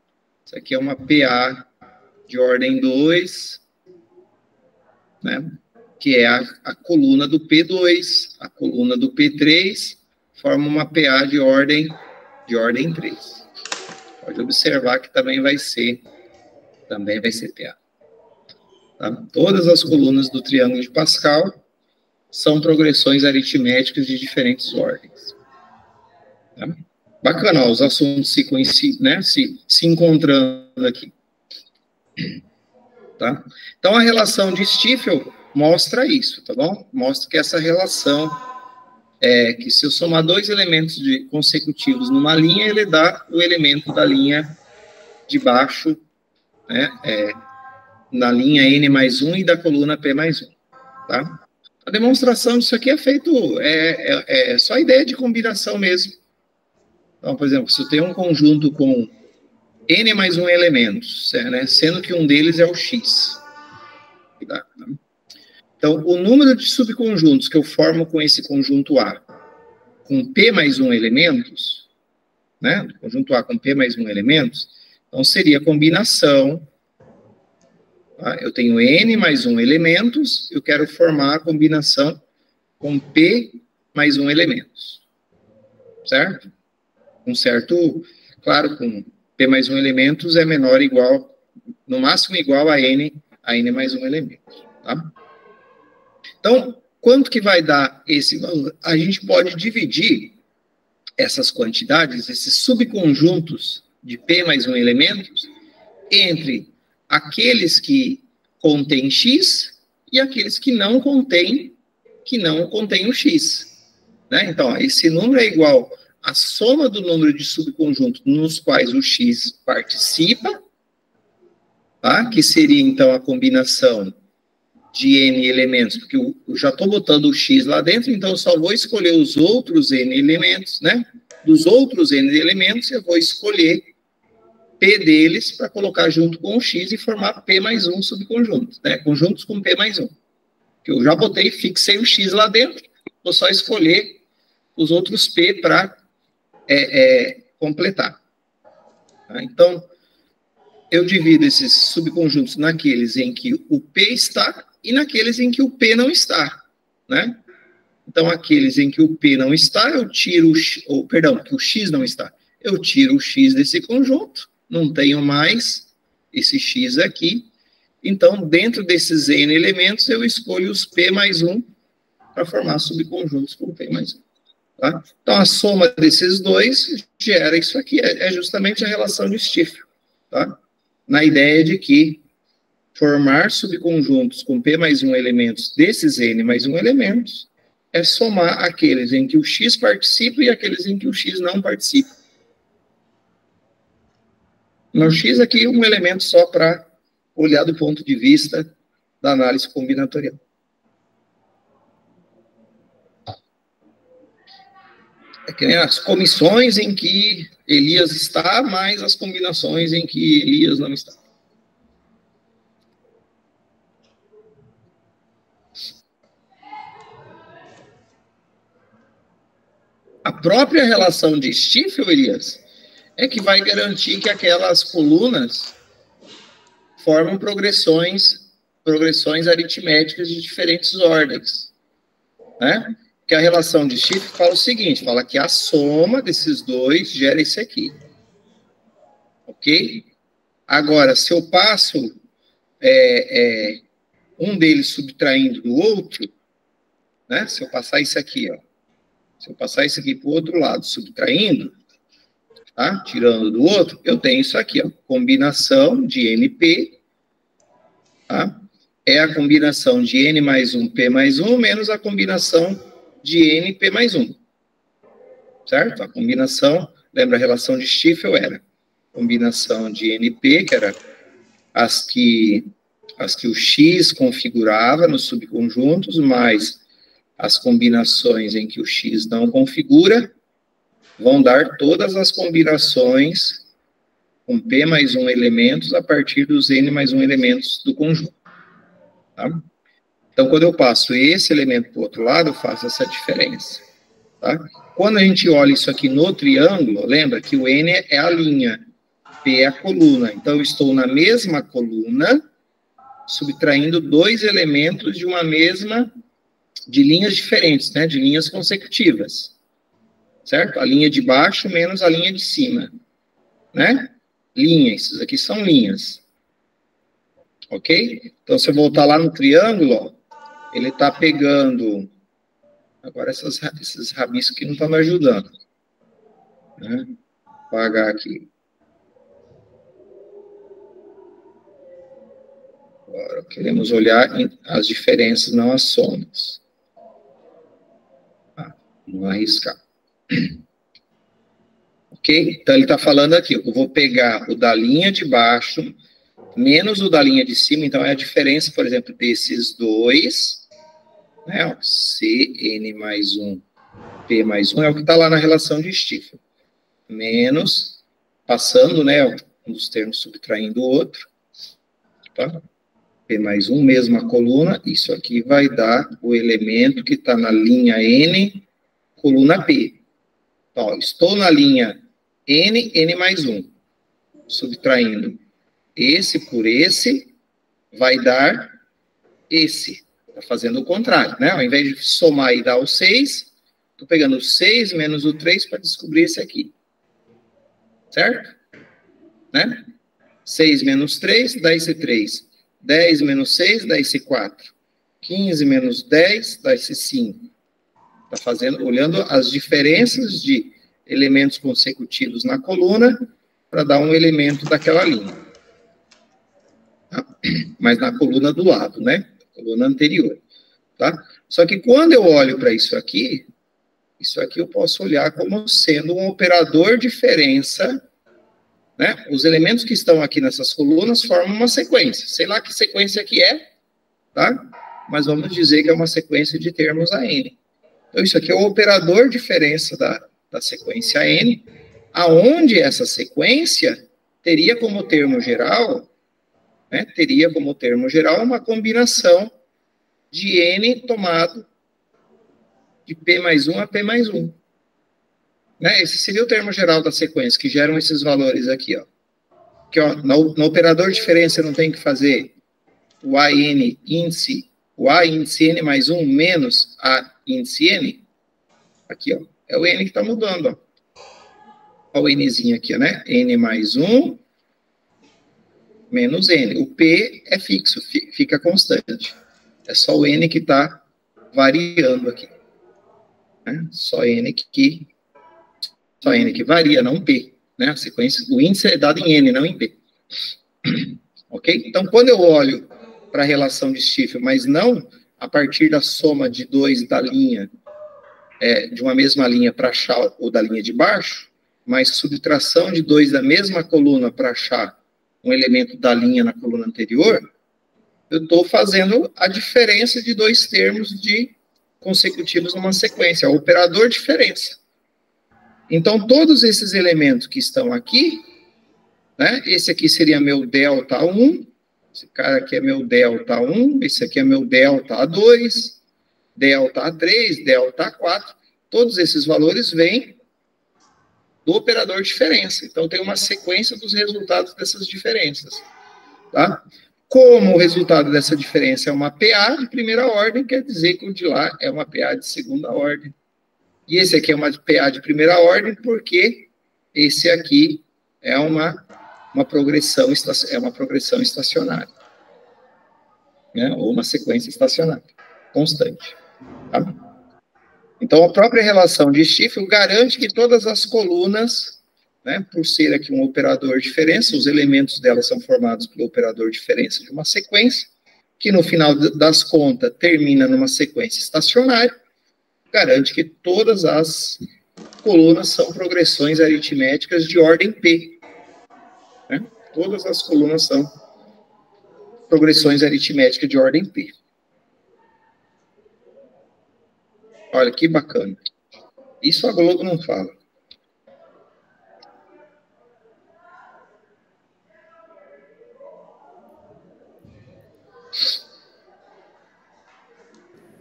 Essa aqui é uma PA de ordem 2, né? Que é a coluna do P2, a coluna do P3, forma uma PA de ordem 3. Pode observar que também vai ser PA. Tá? Todas as colunas do triângulo de Pascal são progressões aritméticas de diferentes ordens. Tá? Bacana, ó, os assuntos se encontrando aqui. Tá? Então, a relação de Stiefel mostra isso, tá bom? Mostra que essa relação que se eu somar 2 elementos consecutivos numa linha, ele dá o elemento da linha de baixo, né? Na linha N mais 1 e da coluna P mais 1, tá? A demonstração disso aqui é feito, só a ideia de combinação mesmo. Então, por exemplo, se eu tenho um conjunto com N mais 1 elementos, né, sendo que um deles é o X. Então, o número de subconjuntos que eu formo com esse conjunto A, com P mais 1 elementos, né, conjunto A com P mais 1 elementos, então seria a combinação. Tá? Eu tenho N mais 1 elementos, eu quero formar a combinação com P mais 1 elementos. Certo? Claro, com P mais 1 elementos é menor ou igual, no máximo igual a N mais 1 elemento. Tá? Então, quanto que vai dar esse valor? A gente pode dividir essas quantidades, esses subconjuntos de P mais 1 elementos, entre aqueles que contêm X e aqueles que não contêm o X. Né? Então, esse número é igual à soma do número de subconjuntos nos quais o X participa, tá? Que seria, então, a combinação de N elementos, porque eu já estou botando o X lá dentro, então eu só vou escolher os outros N elementos, né? Dos outros N elementos, eu vou escolher P P deles para colocar junto com o X e formar P mais um subconjunto, né? Conjuntos com P mais um. Que eu já botei, fixei o X lá dentro, vou só escolher os outros P para completar. Tá? Então, eu divido esses subconjuntos naqueles em que o P está e naqueles em que o P não está, né? Então, aqueles em que o P não está, eu tiro que o X não está. Eu tiro o X desse conjunto, não tenho mais esse X aqui. Então, dentro desses N elementos, eu escolho os P mais 1 para formar subconjuntos com P mais 1. Tá? Então, a soma desses dois gera isso aqui, é justamente a relação de Stifel, tá? Na ideia de que formar subconjuntos com P mais 1 elementos desses N mais 1 elementos é somar aqueles em que o X participa e aqueles em que o X não participa. No X aqui, um elemento só para olhar do ponto de vista da análise combinatorial. É que nem as comissões em que Elias está, mais as combinações em que Elias não está. A própria relação de Stifel, Elias, é que vai garantir que aquelas colunas formam progressões aritméticas de diferentes ordens, né? Que a relação de Stifel fala o seguinte, fala que a soma desses dois gera esse aqui. Ok? Agora, se eu passo um deles subtraindo do outro, né? Se eu passar isso aqui, ó. Se eu passar isso aqui para o outro lado, subtraindo, tá? Tirando do outro, eu tenho isso aqui, ó. Combinação de NP, tá? É a combinação de N mais 1, P mais 1, menos a combinação de N, P mais 1. Certo? A combinação, lembra a relação de Stifel era combinação de NP, que era as que o X configurava nos subconjuntos, mais as combinações em que o X não configura, vão dar todas as combinações com P mais 1 elementos a partir dos N mais 1 elementos do conjunto. Tá? Então, quando eu passo esse elemento para o outro lado, eu faço essa diferença. Tá? Quando a gente olha isso aqui no triângulo, lembra que o N é a linha, P é a coluna. Então, eu estou na mesma coluna, subtraindo dois elementos de linhas diferentes, né? De linhas consecutivas. Certo? A linha de baixo menos a linha de cima. Né? Linhas, esses aqui são linhas. Ok? Então, se eu voltar lá no triângulo, ó, ele está pegando... Agora, esses rabiscos aqui não estão me ajudando. Né? Vou apagar aqui. Agora, queremos olhar as diferenças, não as somas. Vamos arriscar. Ok? Então, ele está falando aqui, eu vou pegar o da linha de baixo, menos o da linha de cima, então é a diferença, por exemplo, desses dois, né, ó, CN mais 1, P mais 1, é o que está lá na relação de Stifel. Menos, passando, né, um dos termos subtraindo o outro, tá? P mais 1, mesma coluna, isso aqui vai dar o elemento que está na linha N, coluna P. Então, ó, estou na linha N, N mais 1, subtraindo esse por esse, vai dar esse. Está fazendo o contrário, né? Ao invés de somar e dar o 6, estou pegando o 6 menos o 3 para descobrir esse aqui. Certo? Né? 6 menos 3 dá esse 3. 10 menos 6 dá esse 4. 15 menos 10 dá esse 5. Está fazendo, olhando as diferenças de elementos consecutivos na coluna para dar um elemento daquela linha. Mas na coluna do lado, né? Coluna anterior, tá? Só que quando eu olho para isso aqui eu posso olhar como sendo um operador diferença, né? Os elementos que estão aqui nessas colunas formam uma sequência. Sei lá que sequência que é, tá? Mas vamos dizer que é uma sequência de termos a n. Então, isso aqui é o operador diferença da sequência n, aonde essa sequência teria como termo geral, né, uma combinação de N tomado de P mais 1 a P mais 1. Né? Esse seria o termo geral da sequência, que geram esses valores aqui, ó. Que, ó, no operador de diferença eu não tenho que fazer o AN índice, o A índice N mais 1 menos A índice N. Aqui, ó, é o N que está mudando, ó. Olha o Nzinho aqui, né? N mais 1 menos N. O P é fixo, fica constante. É só o N que está variando aqui. Né? Só N que varia, não P. Né? A sequência, o índice é dado em N, não em P. Ok? Então, quando eu olho para a relação de Stiefel, mas não a partir da soma de 2 da linha, de uma mesma linha para achar o da linha de baixo, mas subtração de 2 da mesma coluna para achar um elemento da linha na coluna anterior, eu estou fazendo a diferença de 2 termos consecutivos numa sequência, é o operador diferença. Então, todos esses elementos que estão aqui, né, esse aqui seria meu delta 1, esse cara aqui é meu delta 1, esse aqui é meu delta 2, delta 3, delta 4, todos esses valores vêm do operador diferença. Então, tem uma sequência dos resultados dessas diferenças. Tá? Como o resultado dessa diferença é uma PA de primeira ordem, quer dizer que o de lá é uma PA de segunda ordem. E esse aqui é uma PA de primeira ordem, porque esse aqui é uma progressão estacionária. Né? Ou uma sequência estacionária, constante. Tá? Então, a própria relação de Stiefel garante que todas as colunas, né, por ser aqui um operador de diferença, os elementos delas são formados pelo operador de diferença de uma sequência, que no final das contas termina numa sequência estacionária, garante que todas as colunas são progressões aritméticas de ordem P. Né? Todas as colunas são progressões aritméticas de ordem P. Olha, que bacana. Isso a Globo não fala.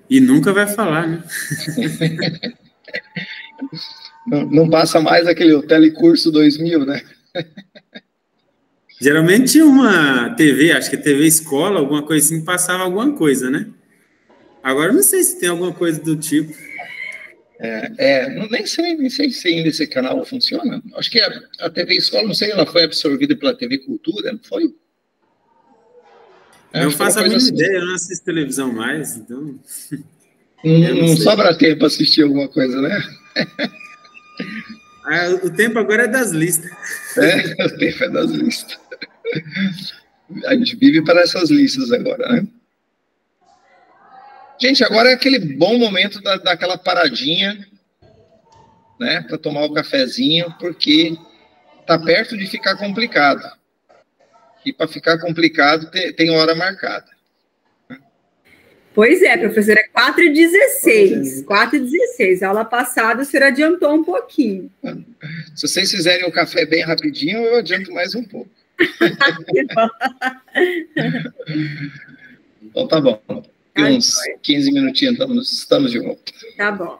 E nunca vai falar, né? Não passa mais aquele Telecurso 2000, né? Geralmente uma TV, acho que TV escola, alguma coisa assim, passava alguma coisa, né? Agora não sei se tem alguma coisa do tipo. Nem sei se ainda esse canal funciona. Acho que a TV escola, não sei, ela foi absorvida pela TV Cultura, não foi? Eu faço a mínima ideia, eu não assisto televisão mais, então... Não sobra tempo para assistir alguma coisa, né? O tempo agora é das listas. O tempo é das listas. A gente vive para essas listas agora, né? Gente, agora é aquele bom momento daquela paradinha, né? Para tomar o cafezinho, porque tá perto de ficar complicado. E para ficar complicado, tem hora marcada. Pois é, professora, é 4h16. 4h16. A aula passada o senhor adiantou um pouquinho. Se vocês fizerem o café bem rapidinho, eu adianto mais um pouco. Então tá bom. Uns 15 minutinhos estamos de volta. Tá bom.